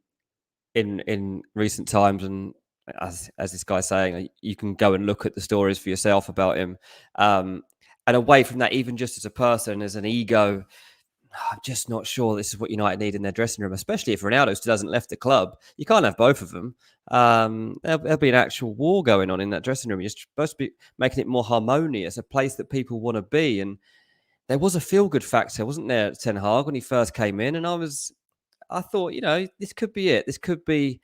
recent times, and as this guy's saying, you can go and look at the stories for yourself about him. And away from that, even just as a person, as an ego, I'm just not sure this is what United need in their dressing room, especially if Ronaldo still hasn't left the club. You can't have both of them. There'll be an actual war going on in that dressing room. You're supposed to be making it more harmonious, a place that people want to be. And there was a feel-good factor, wasn't there, at Ten Hag when he first came in? And I thought, you know, this could be it. This could be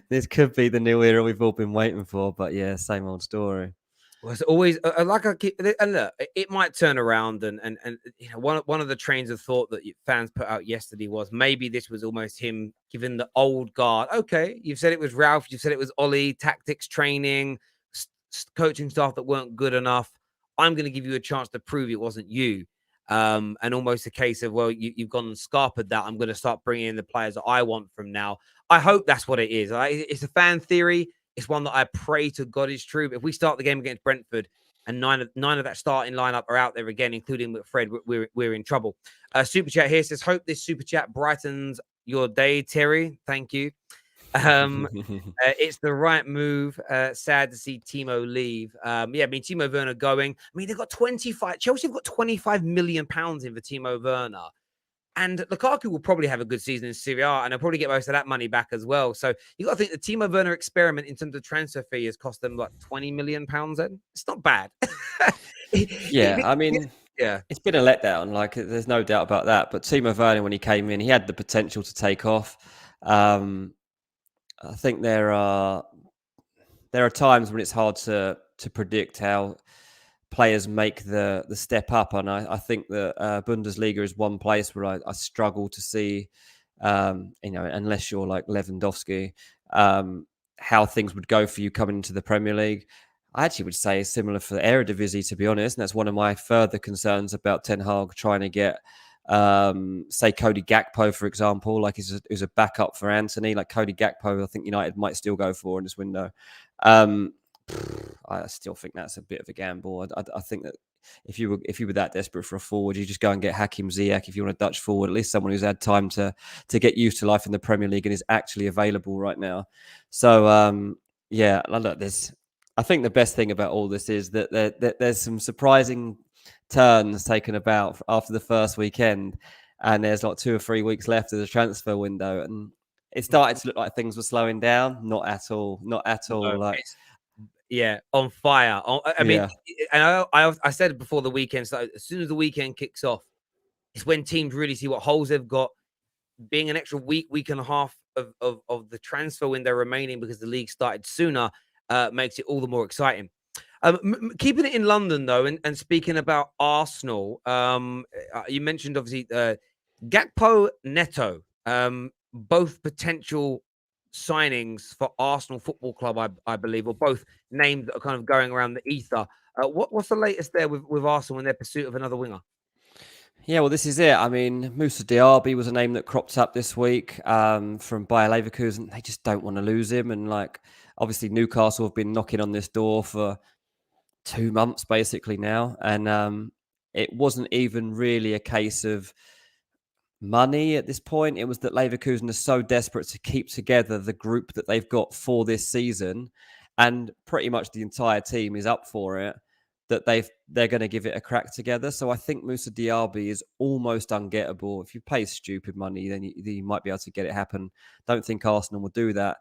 this could be the new era we've all been waiting for. But yeah, same old story. Well, it's always like I keep, and look, it might turn around, and you know, one of the trains of thought that fans put out yesterday was maybe this was almost him giving the old guard. Okay, you've said it was Ralph, you've said it was Ollie, tactics training, coaching staff that weren't good enough. I'm going to give you a chance to prove it wasn't you. And almost a case of, well, you've gone and scarpered that. I'm going to start bringing in the players that I want from now. I hope that's what it is. It's a fan theory. It's one that I pray to God is true. But if we start the game against Brentford and nine of that starting lineup are out there again, including with Fred, we're in trouble. Super chat here says, hope this super chat brightens your day, Terry. Thank you. It's the right move. Sad to see Timo leave. Yeah, I mean, Timo Werner going. I mean, they've got 25. Chelsea have got 25 million pounds in for Timo Werner. And Lukaku will probably have a good season in Serie A, and he'll probably get most of that money back as well. So you got to think the Timo Werner experiment in terms of transfer fee has cost them like 20 million pounds. Then it's not bad. Yeah, I mean, yeah, it's been a letdown. Like, there's no doubt about that. But Timo Werner, when he came in, he had the potential to take off. I think there are times when it's hard to predict how players make the step up, and I think that Bundesliga is one place where I struggle to see, you know, unless you're like Lewandowski, how things would go for you coming into the Premier League. I actually would say similar for the Eredivisie, to be honest, and that's one of my further concerns about Ten Hag trying to get, say, Cody Gakpo, for example, like is a backup for Anthony. Like Cody Gakpo, I think United might still go for in this window. I still think that's a bit of a gamble. I think that if you were that desperate for a forward, you just go and get Hakim Ziyech. If you want a Dutch forward, at least someone who's had time to get used to life in the Premier League and is actually available right now. So yeah, look, I think the best thing about all this is that there's some surprising turns taken about after the first weekend, and there's like 2 or 3 weeks left of the transfer window, and it started to look like things were slowing down. Not at all. No, like, yeah, on fire. I mean, and I said before the weekend, so as soon as the weekend kicks off, It's when teams really see what holes they've got. Being an extra week and a half of the transfer window remaining because the league started sooner makes it all the more exciting. Keeping it in London, though, and speaking about Arsenal, you mentioned, obviously, Gakpo, Neto, both potential signings for Arsenal Football Club, I believe, or both names that are kind of going around the ether. What's the latest there with Arsenal in their pursuit of another winger? Yeah, well, this is it. I mean, Moussa Diaby was a name that cropped up this week from Bayer Leverkusen. They just don't want to lose him. And, like, obviously, Newcastle have been knocking on this door for 2 months, basically, now. And it wasn't even really a case of money at this point. It was that Leverkusen are so desperate to keep together the group that they've got for this season. And pretty much the entire team is up for it, that they're going to give it a crack together. So I think Moussa Diaby is almost ungettable. If you pay stupid money, then you might be able to get it happen. Don't think Arsenal will do that.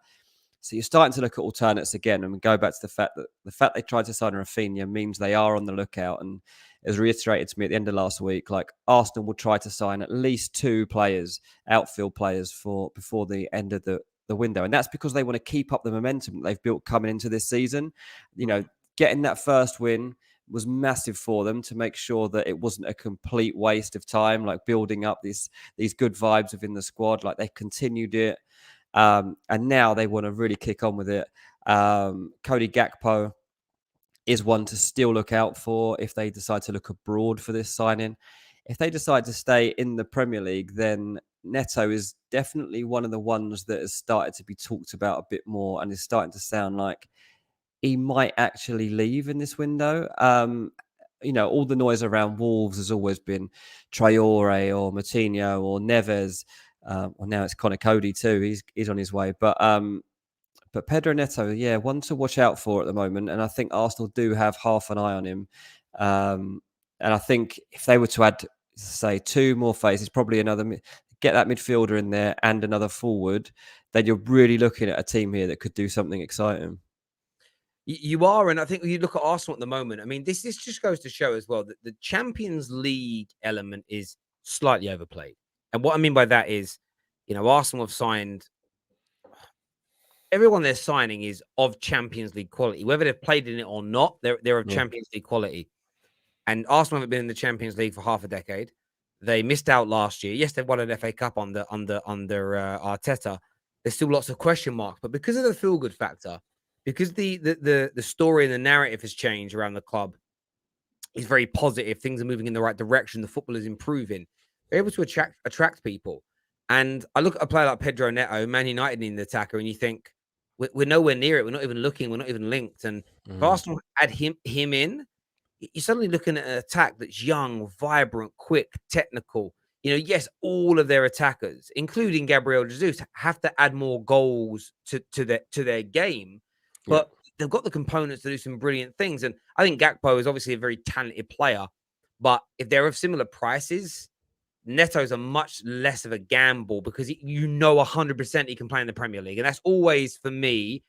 So you're starting to look at alternates again, and go back to the fact they tried to sign Rafinha means they are on the lookout. And as reiterated to me at the end of last week, like, Arsenal will try to sign at least 2 players, outfield players, before the end of the window, and that's because they want to keep up the momentum that they've built coming into this season. Getting that first win was massive for them to make sure that it wasn't a complete waste of time, like building up these good vibes within the squad. Like, they continued it, and now they want to really kick on with it. Cody Gakpo is one to still look out for if they decide to look abroad for this signing. If they decide to stay in the Premier League, then Neto is definitely one of the ones that has started to be talked about a bit more and is starting to sound like he might actually leave in this window. All the noise around Wolves has always been Traore or Moutinho or Neves. Well, now it's Connor Cody too. He's on his way. But Pedro Neto, yeah, one to watch out for at the moment. And I think Arsenal do have half an eye on him. And I think if they were to add, say, 2 more faces, probably get that midfielder in there and another forward, then you're really looking at a team here that could do something exciting. You are, and I think when you look at Arsenal at the moment, I mean, this just goes to show as well that the Champions League element is slightly overplayed. And what I mean by that is, Arsenal have signed, everyone they're signing is of Champions League quality, whether they've played in it or not. They're of Champions League quality, and Arsenal haven't been in the Champions League for half a decade. They missed out last year. Yes, they won an FA Cup under Arteta. There's still lots of question marks, but because of the feel good factor, because the story and the narrative has changed around the club, is very positive. Things are moving in the right direction. The football is improving. They're able to attract people. And I look at a player like Pedro Neto, Man United in the attacker, and you think we're nowhere near it. We're not even looking. We're not even linked. And if Arsenal add him in, you're suddenly looking at an attack that's young, vibrant, quick, technical. Yes, all of their attackers, including Gabriel Jesus, have to add more goals to their game, but they've got the components to do some brilliant things. And I think Gakpo is obviously a very talented player, but if they're of similar prices, Neto's a much less of a gamble because 100% he can play in the Premier League, and that's always, for me,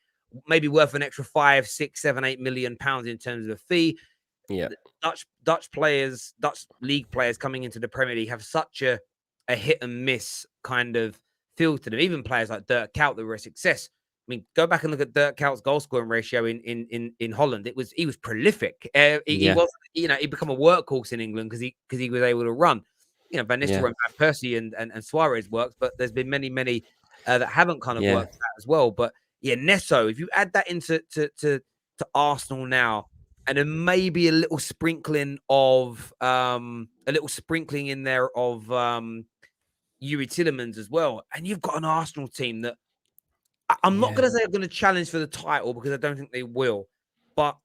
maybe worth an extra 5, 6, 7, 8 million pounds in terms of a fee. Yeah, Dutch league players coming into the Premier League have such a hit and miss kind of feel to them. Even players like Dirk Kuyt that were a success. I mean, go back and look at Dirk Kuyt's goal scoring ratio in Holland. He was prolific. He was, he become a workhorse in England because he was able to run. Van Nistelrooy, Van Persie, and Suarez works, but there's been many that haven't kind of worked out as well. But yeah, Neto, if you add that into to Arsenal now, and then maybe a little sprinkling in there of Yuri Tillemans as well, and you've got an Arsenal team that I'm not going to say are going to challenge for the title because I don't think they will, but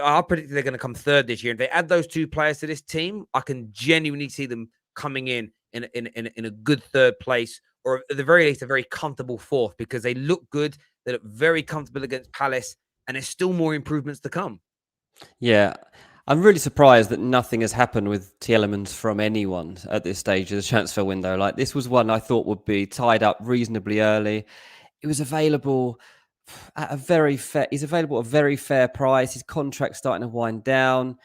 I predict they're going to come third this year. If they add those 2 players to this team, I can genuinely see them coming in a good third place, or at the very least a very comfortable fourth, because they look good. They look very comfortable against Palace, and there's still more improvements to come. Yeah, I'm really surprised that nothing has happened with Tielemans from anyone at this stage of the transfer window. Like, this was one I thought would be tied up reasonably early. It was available at he's available at a very fair price. His contract's starting to wind down.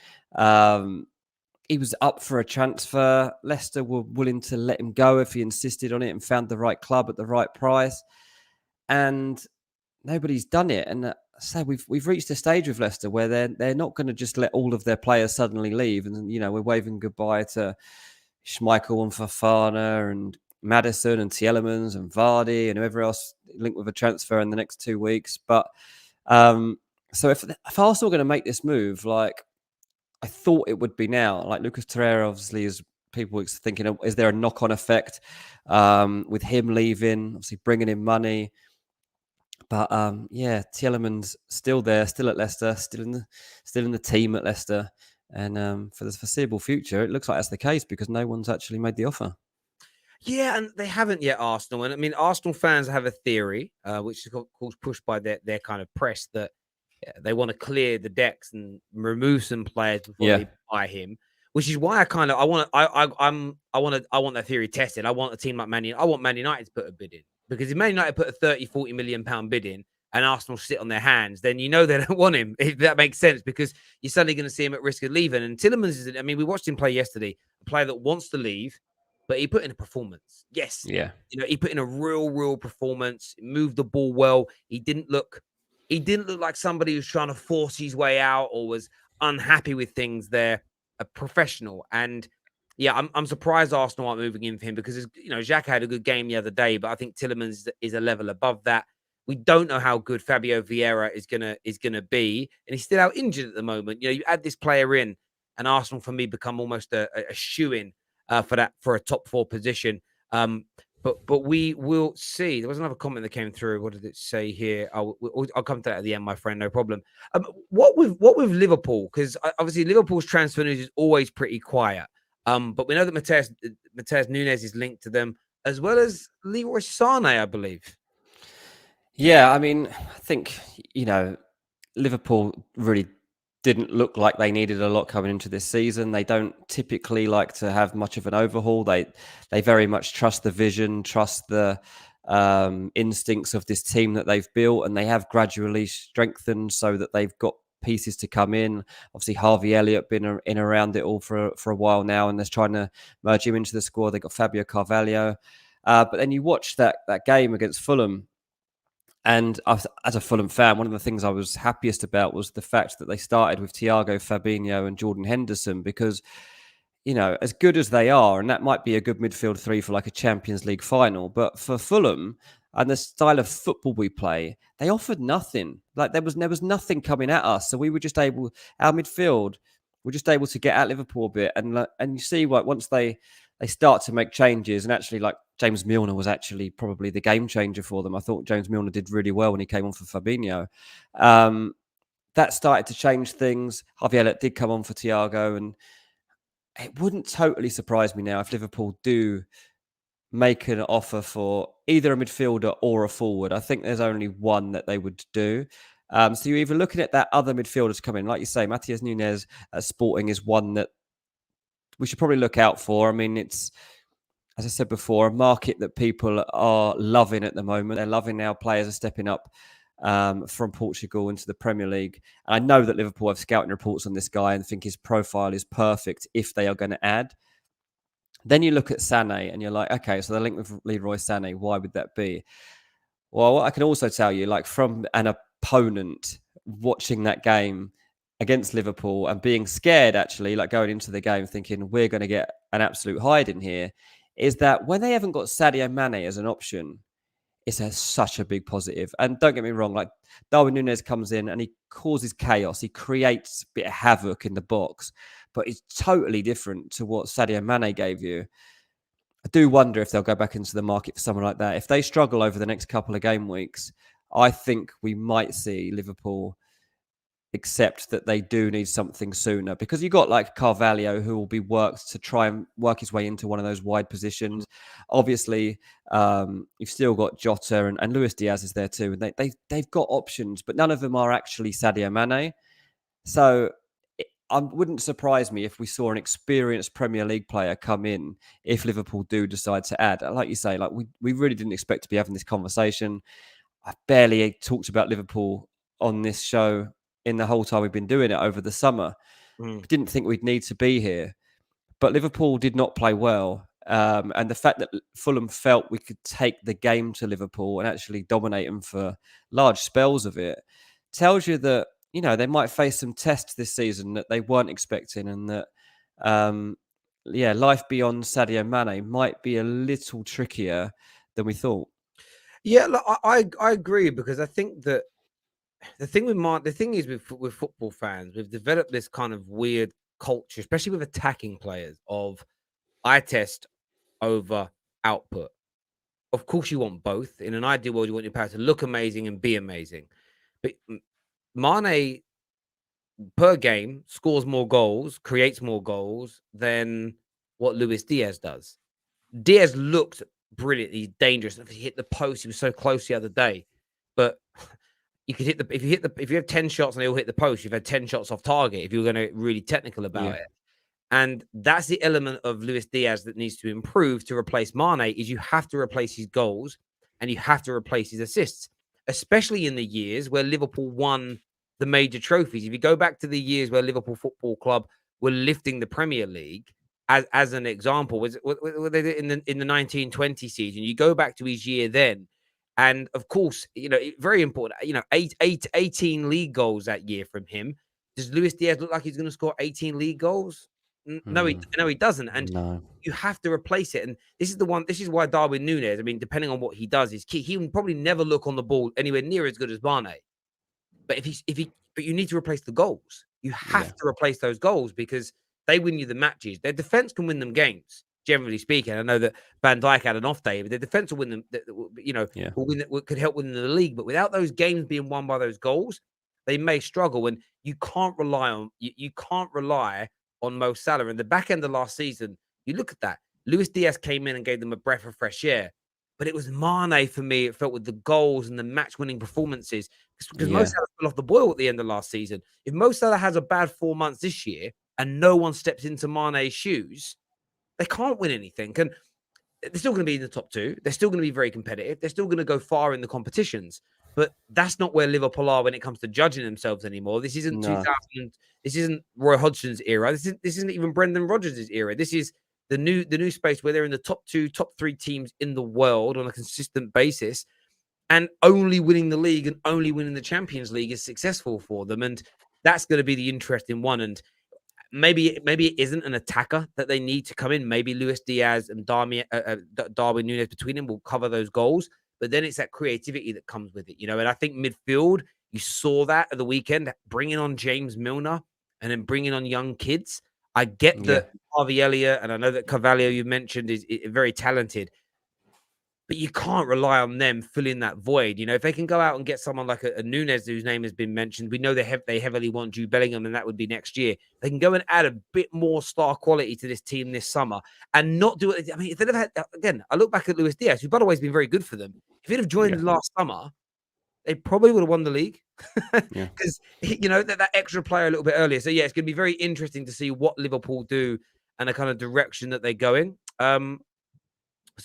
he was up for a transfer. Leicester were willing to let him go if he insisted on it and found the right club at the right price. And nobody's done it. And so we've reached a stage with Leicester where they're not going to just let all of their players suddenly leave. And, we're waving goodbye to Schmeichel and Fofana and Maddison and Tielemans and Vardy and whoever else linked with a transfer in the next 2 weeks. But so if Arsenal are going to make this move, like I thought it would be now, like Lucas Torreira obviously is people thinking, is there a knock-on effect with him leaving, obviously bringing in money? But Tielemans still there, still at Leicester, still in the team at Leicester, and for the foreseeable future, it looks like that's the case because no one's actually made the offer. Yeah, and they haven't yet, Arsenal. And I mean, Arsenal fans have a theory, which is of course pushed by their kind of press, that they want to clear the decks and remove some players before they buy him. Which is why I want that theory tested. I want a team like Man United. I want Man United to put a bid in, because if Man United put a 30-40 million pound bid in and Arsenal sit on their hands, then they don't want him, if that makes sense, because you're suddenly going to see him at risk of leaving. And Tielemans we watched him play yesterday, a player that wants to leave, but he put in a performance. Yes. Yeah. He put in a real performance, moved the ball well. He didn't look like somebody who's trying to force his way out or was unhappy with things. They're a professional. And yeah, I'm surprised Arsenal aren't moving in for him, because Xhaka had a good game the other day, but I think Tielemans is a level above that. We don't know how good Fabio Vieira is gonna be, and he's still out injured at the moment. You add this player in, and Arsenal for me become almost a shoo-in for a top 4 position. But we will see. There was another comment that came through. What did it say here? I'll come to that at the end, my friend. No problem. What with Liverpool? Because obviously Liverpool's transfer news is always pretty quiet. But we know that Mateus Nunes is linked to them, as well as Leroy Sane, I believe. Yeah, I mean, I think Liverpool really didn't look like they needed a lot coming into this season. They don't typically like to have much of an overhaul. They very much trust the vision, trust the instincts of this team that they've built, and they have gradually strengthened so that they've got pieces to come in. Obviously, Harvey Elliott been in around it all for a while now, and they're trying to merge him into the squad. They got Fabio Carvalho, but then you watch that game against Fulham. And as a Fulham fan, one of the things I was happiest about was the fact that they started with Thiago, Fabinho and Jordan Henderson, because, as good as they are, and that might be a good midfield 3 for like a Champions League final, but for Fulham and the style of football we play, they offered nothing. Like there was nothing coming at us. So we were just able, our midfield, we're just able to get at Liverpool a bit. And you see, like once they start to make changes, and actually like James Milner was actually probably the game changer for them. I thought James Milner did really well when he came on for Fabinho. That started to change things. Harvey Elliott did come on for Thiago, and it wouldn't totally surprise me now if Liverpool do make an offer for either a midfielder or a forward. I think there's only one that they would do. So you're either looking at that other midfielder to come in, like you say, Mateus Nunes at Sporting is one that we should probably look out for. I mean, it's, as I said before, a market that people are loving at the moment. They're loving now players are stepping up from Portugal into the Premier League. And I know that Liverpool have scouting reports on this guy and think his profile is perfect if they are going to add. Then you look at Sane and you're like, okay, so the link with Leroy Sane, why would that be? Well, I can also tell you, like from an opponent watching that game against Liverpool and being scared, actually, like going into the game thinking we're going to get an absolute hiding here, is that when they haven't got Sadio Mane as an option, it's such a big positive. And don't get me wrong, like Darwin Nunes comes in and he causes chaos. He creates a bit of havoc in the box, but it's totally different to what Sadio Mane gave you. I do wonder if they'll go back into the market for someone like that. If they struggle over the next couple of game weeks, I think we might see Liverpool accept that they do need something sooner, because you got like Carvalho who will be worked to try and work his way into one of those wide positions. Obviously, you've still got Jota and Luis Diaz is there too, and they've got options, but none of them are actually Sadio Mane. So it wouldn't surprise me if we saw an experienced Premier League player come in if Liverpool do decide to add. Like you say, like we really didn't expect to be having this conversation. I barely talked about Liverpool on this show in the whole time we've been doing it over the summer. I didn't think we'd need to be here. but Liverpool did not play well. And the fact that Fulham felt we could take the game to Liverpool and actually dominate them for large spells of it tells you that, they might face some tests this season that they weren't expecting, and that, life beyond Sadio Mane might be a little trickier than we thought. Yeah, look, I agree, because I think that the thing is with football fans, we've developed this kind of weird culture, especially with attacking players, of eye test over output. Of course, you want both. In an ideal world, you want your player to look amazing and be amazing. But Mane, per game, scores more goals, creates more goals than what Luis Diaz does. Diaz looked brilliant. He's dangerous. If he hit the post, he was so close the other day. But you could hit if you have 10 shots and they all hit the post, you've had 10 shots off target, if you're going to really technical about it. And that's the element of Luis Diaz that needs to improve to replace Mane, is you have to replace his goals and you have to replace his assists, especially in the years where Liverpool won the major trophies. If you go back to the years where Liverpool Football Club were lifting the Premier League, as an example, was what they did in the 1920 season. You go back to his year then, and of course, very important. 18 league goals that year from him. Does Luis Diaz look like he's going to score 18 league goals? No, he doesn't. And No. you have to replace it. And this is why Darwin Nunes, I mean, depending on what he does, is key. He will probably never look on the ball anywhere near as good as Mane. But but you need to replace the goals. You have to replace those goals, because they win you the matches. Their defense can win them games, generally speaking. I know that Van Dijk had an off day, but their defense will win them. Could help win the league. But without those games being won by those goals, they may struggle. And you can't rely on Mo Salah. In the back end of last season, you look at that. Luis Diaz came in and gave them a breath of fresh air. But it was Mane, for me, it felt, with the goals and the match-winning performances. Because Mo Salah fell off the boil at the end of last season. If Mo Salah has a bad 4 months this year and no one steps into Mane's shoes, they can't win anything. And they're still going to be in the top two. They're still going to be very competitive. They're still going to go far in the competitions. But that's not where Liverpool are when it comes to judging themselves anymore. This isn't 2000. This isn't Roy Hodgson's era. This isn't even Brendan Rodgers' era. This is the new space where they're in the top 2, top 3 teams in the world on a consistent basis, and only winning the league and only winning the Champions League is successful for them. And that's going to be the interesting one. And maybe it isn't an attacker that they need to come in. Maybe Luis Diaz and Darwin Nunes between them will cover those goals. But then it's that creativity that comes with it, And I think midfield, you saw that at the weekend, bringing on James Milner and then bringing on young kids. I get that Harvey Elliott, and I know that Carvalho, you mentioned, is very talented. But you can't rely on them filling that void. If they can go out and get someone like a Nunes, whose name has been mentioned, we know they heavily want Jude Bellingham, and that would be next year. They can go and add a bit more star quality to this team this summer and not do it. I mean, if they'd have had, again, I look back at Luis Diaz, who, by the way, has been very good for them. If he'd have joined last summer, they probably would have won the league, because that extra player a little bit earlier. So it's going to be very interesting to see what Liverpool do and the kind of direction that they go in.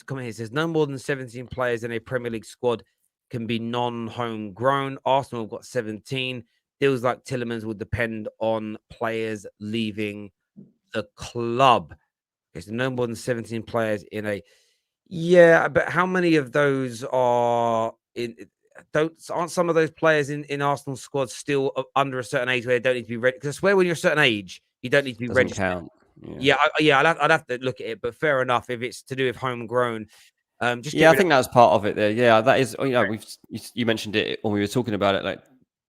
Comment here says no more than 17 players in a Premier League squad can be non-homegrown. Arsenal have got 17. Deals like Tielemans will depend on players leaving the club. Okay, so no more than 17 players in a. Yeah, but how many of those are in? Aren't some of those players in Arsenal's squad still under a certain age where they don't need to be ready? Because I swear, when you're a certain age, you don't need to be registered. Count. I'd have to look at it, but fair enough if it's to do with homegrown. I think that's part of it there. Yeah, that is. You mentioned it when we were talking about it. Like,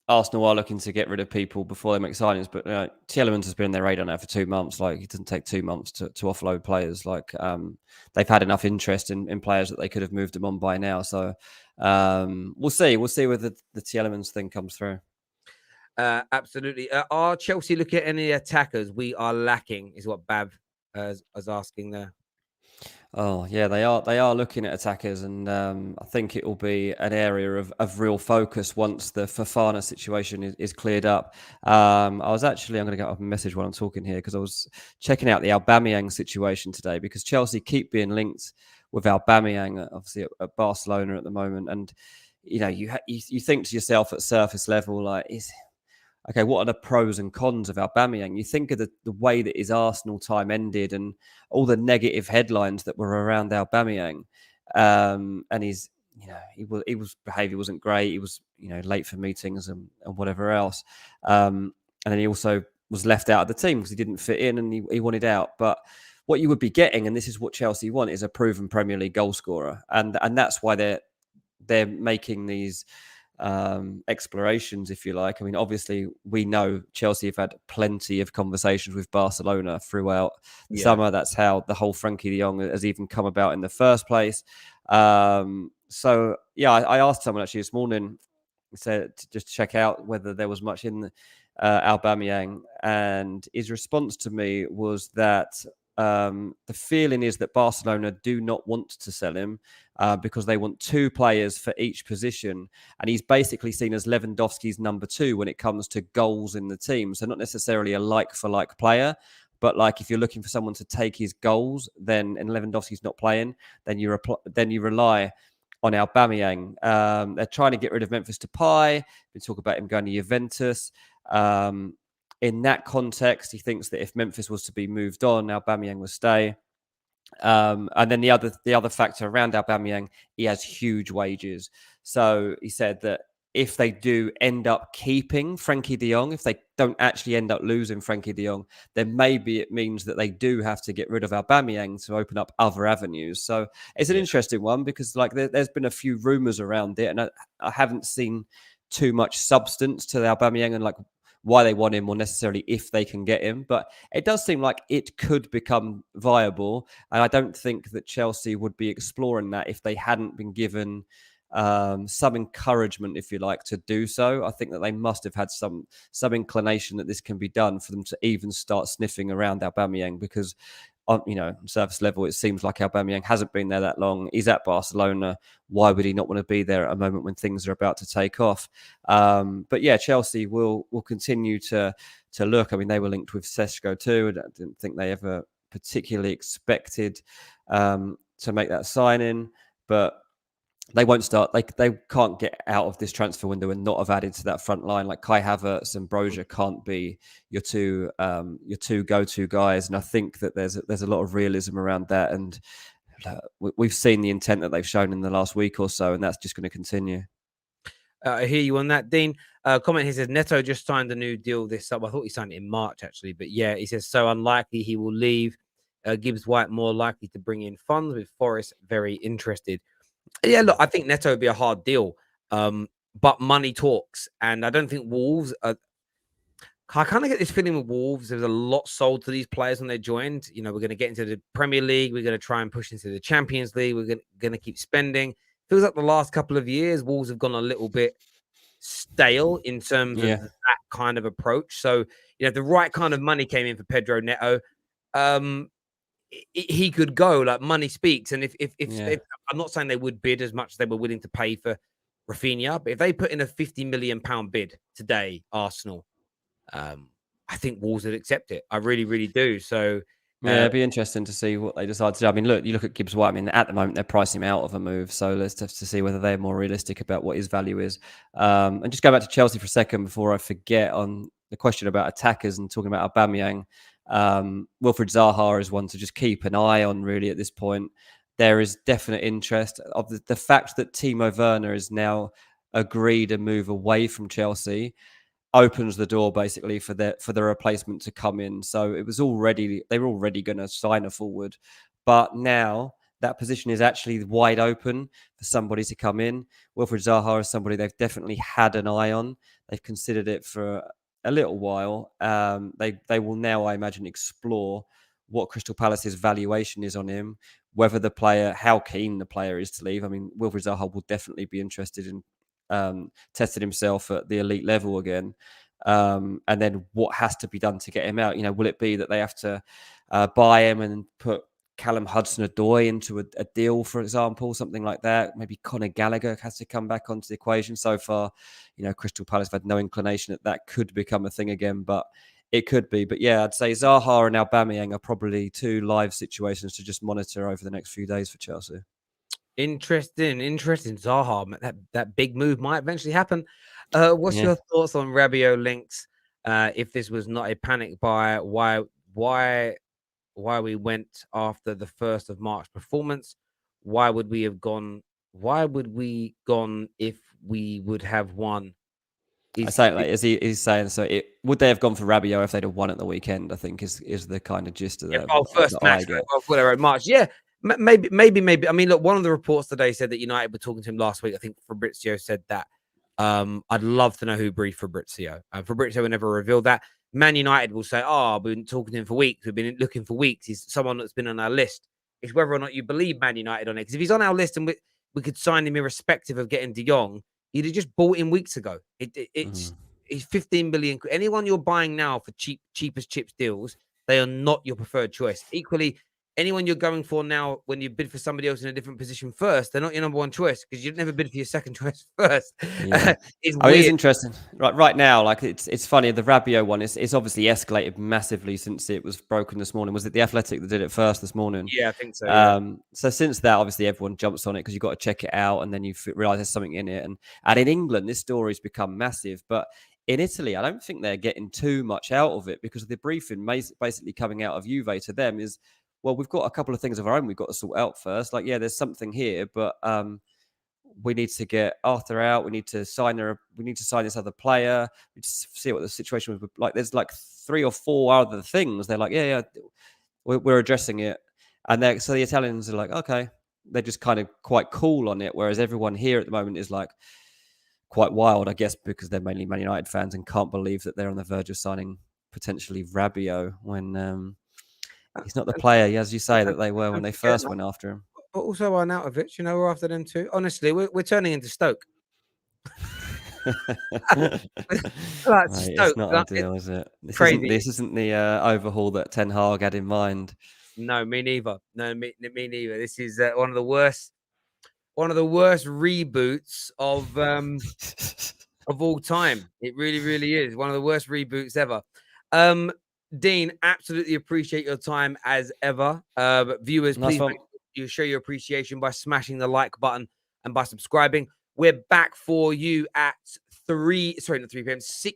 Arsenal are looking to get rid of people before they make signings, but Tielemans has been on their radar now for 2 months. Like, it doesn't take 2 months to offload players. Like, they've had enough interest in players that they could have moved them on by now. So we'll see. We'll see whether the Tielemans thing comes through. Absolutely. Are Chelsea looking at any attackers we are lacking? Is what Bav is asking there. Oh yeah, they are looking at attackers, and I think it will be an area of real focus once the Fofana situation is cleared up. I'm going to get up a message while I'm talking here, because I was checking out the Aubameyang situation today, because Chelsea keep being linked with Aubameyang, obviously at Barcelona at the moment, and you think to yourself at surface level, like, okay, what are the pros and cons of Aubameyang? You think of the way that his Arsenal time ended and all the negative headlines that were around Aubameyang, and his, his behaviour wasn't great. He was, late for meetings and whatever else, and then he also was left out of the team because he didn't fit in and he wanted out. But what you would be getting, and this is what Chelsea want, is a proven Premier League goal scorer, and that's why they're making these explorations, if you like. I mean, obviously, we know Chelsea have had plenty of conversations with Barcelona throughout the summer. That's how the whole Frenkie de Jong has even come about in the first place. So, yeah, I asked someone actually this morning, said to just check out whether there was much in Aubameyang, and his response to me was that the feeling is that Barcelona do not want to sell him because they want two players for each position, and he's basically seen as Lewandowski's number two when it comes to goals in the team. So not necessarily a like-for-like player, but like if you're looking for someone to take his goals, then and Lewandowski's not playing, then you rely on Aubameyang. They're trying to get rid of Memphis Depay. We talk about him going to Juventus. In that context, he thinks that if Memphis was to be moved on, Aubameyang would stay. And then the other factor around Aubameyang, he has huge wages. So he said that if they do end up keeping Frenkie de Jong, if they don't actually end up losing Frenkie de Jong, then maybe it means that they do have to get rid of Aubameyang to open up other avenues. So it's an interesting one because like there's been a few rumours around it, and I haven't seen too much substance to the Aubameyang and like why they want him or necessarily if they can get him. But it does seem like it could become viable. And I don't think that Chelsea would be exploring that if they hadn't been given some encouragement, if you like, to do so. I think that they must have had some inclination that this can be done for them to even start sniffing around Aubameyang, because on surface level, it seems like Aubameyang hasn't been there that long. He's at Barcelona. Why would he not want to be there at a moment when things are about to take off? But yeah, Chelsea will continue to look. I mean, they were linked with Seshko too, and I didn't think they ever particularly expected to make that signing, but they won't start. They can't get out of this transfer window and not have added to that front line. Like Kai Havertz and Brozier can't be your two go-to guys. And I think that there's a lot of realism around that. And we've seen the intent that they've shown in the last week or so, and that's just going to continue. I hear you on that, Dean. Comment here says Neto just signed a new deal this summer. I thought he signed it in March actually, but yeah, he says so unlikely he will leave. Gibbs White more likely to bring in funds, with Forest very interested. Yeah, look, I think Neto would be a hard deal, but money talks, and I don't think Wolves are. I kind of get this feeling with Wolves. There's a lot sold to these players when they joined. We're going to get into the Premier League. We're going to try and push into the Champions League. We're going to keep spending. Feels like the last couple of years, Wolves have gone a little bit stale in terms of that kind of approach. So, the right kind of money came in for Pedro Neto. He could go. Like, money speaks, and if I'm not saying they would bid as much as they were willing to pay for Rafinha, but if they put in a £50 million bid today, Arsenal, I think Wolves would accept it. I really, really do. So yeah, it'd be interesting to see what they decide to do. I mean, you look at Gibbs White. I mean, at the moment they're pricing him out of a move, so let's have to see whether they're more realistic about what his value is. And just go back to Chelsea for a second before I forget on the question about attackers and talking about Aubameyang. Wilfried Zaha is one to just keep an eye on, really, at this point. There is definite interest of the fact that Timo Werner is now agreed a move away from Chelsea opens the door basically for the replacement to come in. So they were already going to sign a forward, but now that position is actually wide open for somebody to come in. Wilfried Zaha is somebody they've definitely had an eye on. They've considered it for a little while. They will now, I imagine, explore what Crystal Palace's valuation is on him, how keen the player is to leave. I mean, Wilfried Zaha will definitely be interested in tested himself at the elite level again, and then what has to be done to get him out? Will it be that they have to buy him and put Callum Hudson-Odoi into a deal, for example, something like that? Maybe Conor Gallagher has to come back onto the equation. So far, Crystal Palace have had no inclination that could become a thing again, but it could be. But yeah, I'd say Zaha and Aubameyang are probably two live situations to just monitor over the next few days for Chelsea. Interesting. Zaha, that big move might eventually happen. What's your thoughts on Rabiot links if this was not a panic buy, why we went after the 1st of March performance? Why would we have gone? Why would we gone if we would have won? I say like he's saying so. Would they have gone for Rabiot if they'd have won at the weekend? I think is the kind of gist of Yeah, that. first That match, I get. whatever, March. Yeah, maybe. I mean, look, one of the reports today said that United were talking to him last week. I think Fabrizio said that. I'd love to know who briefed Fabrizio. Fabrizio will never reveal that. Man United will say, "Oh, we've been talking to him for weeks. We've been looking for weeks. He's someone that's been on our list." It's whether or not you believe Man United on it. Because if he's on our list and we could sign him irrespective of getting De Jong, he'd have just bought him weeks ago. It's he's 15 million. Anyone you're buying now for cheap as chips deals, they are not your preferred choice. Equally, anyone you're going for now, when you bid for somebody else in a different position first, they're not your number one choice because you'd never bid for your second choice first. Yeah, It's I mean, it's weird. interesting. Right now, like it's funny. The Rabiot one it's obviously escalated massively since it was broken this morning. Was it the Athletic that did it first this morning? Yeah, I think so. Yeah. So since that, obviously everyone jumps on it because you've got to check it out, and then you realize there's something in it. And in England, this story's become massive, but in Italy, I don't think they're getting too much out of it because the briefing basically coming out of Juve to them is, well, we've got a couple of things of our own we've got to sort out first. Like, yeah, there's something here, but we need to get Arthur out. We need to sign this other player. We just see what the situation was like. There's like 3 or 4 other things. They're like, yeah, we're addressing it, and so the Italians are like, okay, they're just kind of quite cool on it, whereas everyone here at the moment is like quite wild, I guess, because they're mainly Man United fans and can't believe that they're on the verge of signing potentially Rabiot when he's not the player, as you say, that they were when they first went after him. But also Arnautović, we're after them too. Honestly, we're turning into Stoke. It's not ideal, is it? This isn't the overhaul that Ten Hag had in mind. No, me neither. No, me neither. This is one of the worst reboots of all time. It really, really is one of the worst reboots ever. Dean, absolutely appreciate your time as ever. Viewers, please make sure you show your appreciation by smashing the like button and by subscribing. We're back for you at 6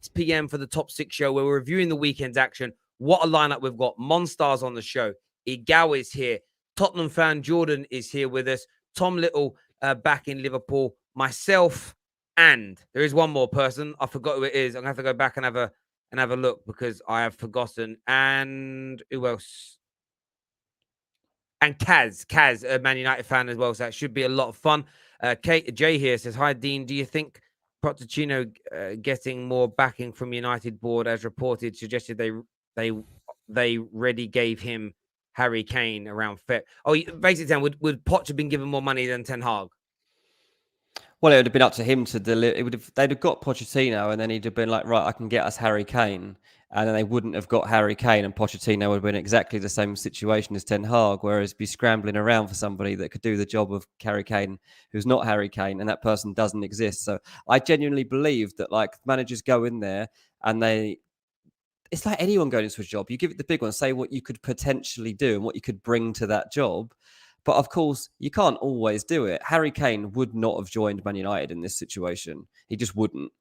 p.m. for the top 6 show where we're reviewing the weekend's action. What a lineup we've got. Monstars on the show. Igao is here. Tottenham fan Jordan is here with us. Tom Little back in Liverpool. Myself, and there is one more person. I forgot who it is. I'm going to have to go back and have a look because I have forgotten. And who else? And Kaz, a Man United fan as well. So that should be a lot of fun. Jay here says, "Hi, Dean. Do you think Pochettino getting more backing from United board, as reported, suggested they already gave him Harry Kane around Feb?" Oh, basically, would Poch have been given more money than Ten Hag? Well, it would have been up to him to deliver. They'd have got Pochettino, and then he'd have been like, right, I can get us Harry Kane. And then they wouldn't have got Harry Kane, and Pochettino would have been exactly the same situation as Ten Hag, whereas be scrambling around for somebody that could do the job of Harry Kane, who's not Harry Kane, and that person doesn't exist. So I genuinely believe that like managers go in there and it's like anyone going into a job. You give it the big one, say what you could potentially do and what you could bring to that job. But of course, you can't always do it. Harry Kane would not have joined Man United in this situation. He just wouldn't.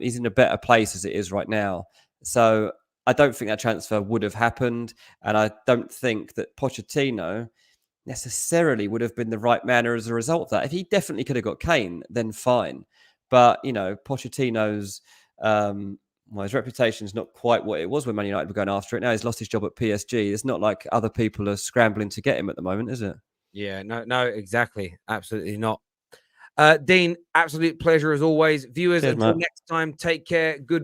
He's in a better place as it is right now. So I don't think that transfer would have happened. And I don't think that Pochettino necessarily would have been the right man as a result of that. If he definitely could have got Kane, then fine. But, Pochettino's... his reputation's not quite what it was when Man United were going after it. Now he's lost his job at PSG. It's not like other people are scrambling to get him at the moment, is it? Yeah, no, exactly. Absolutely not. Dean, absolute pleasure as always. Viewers, until next time, take care. Good.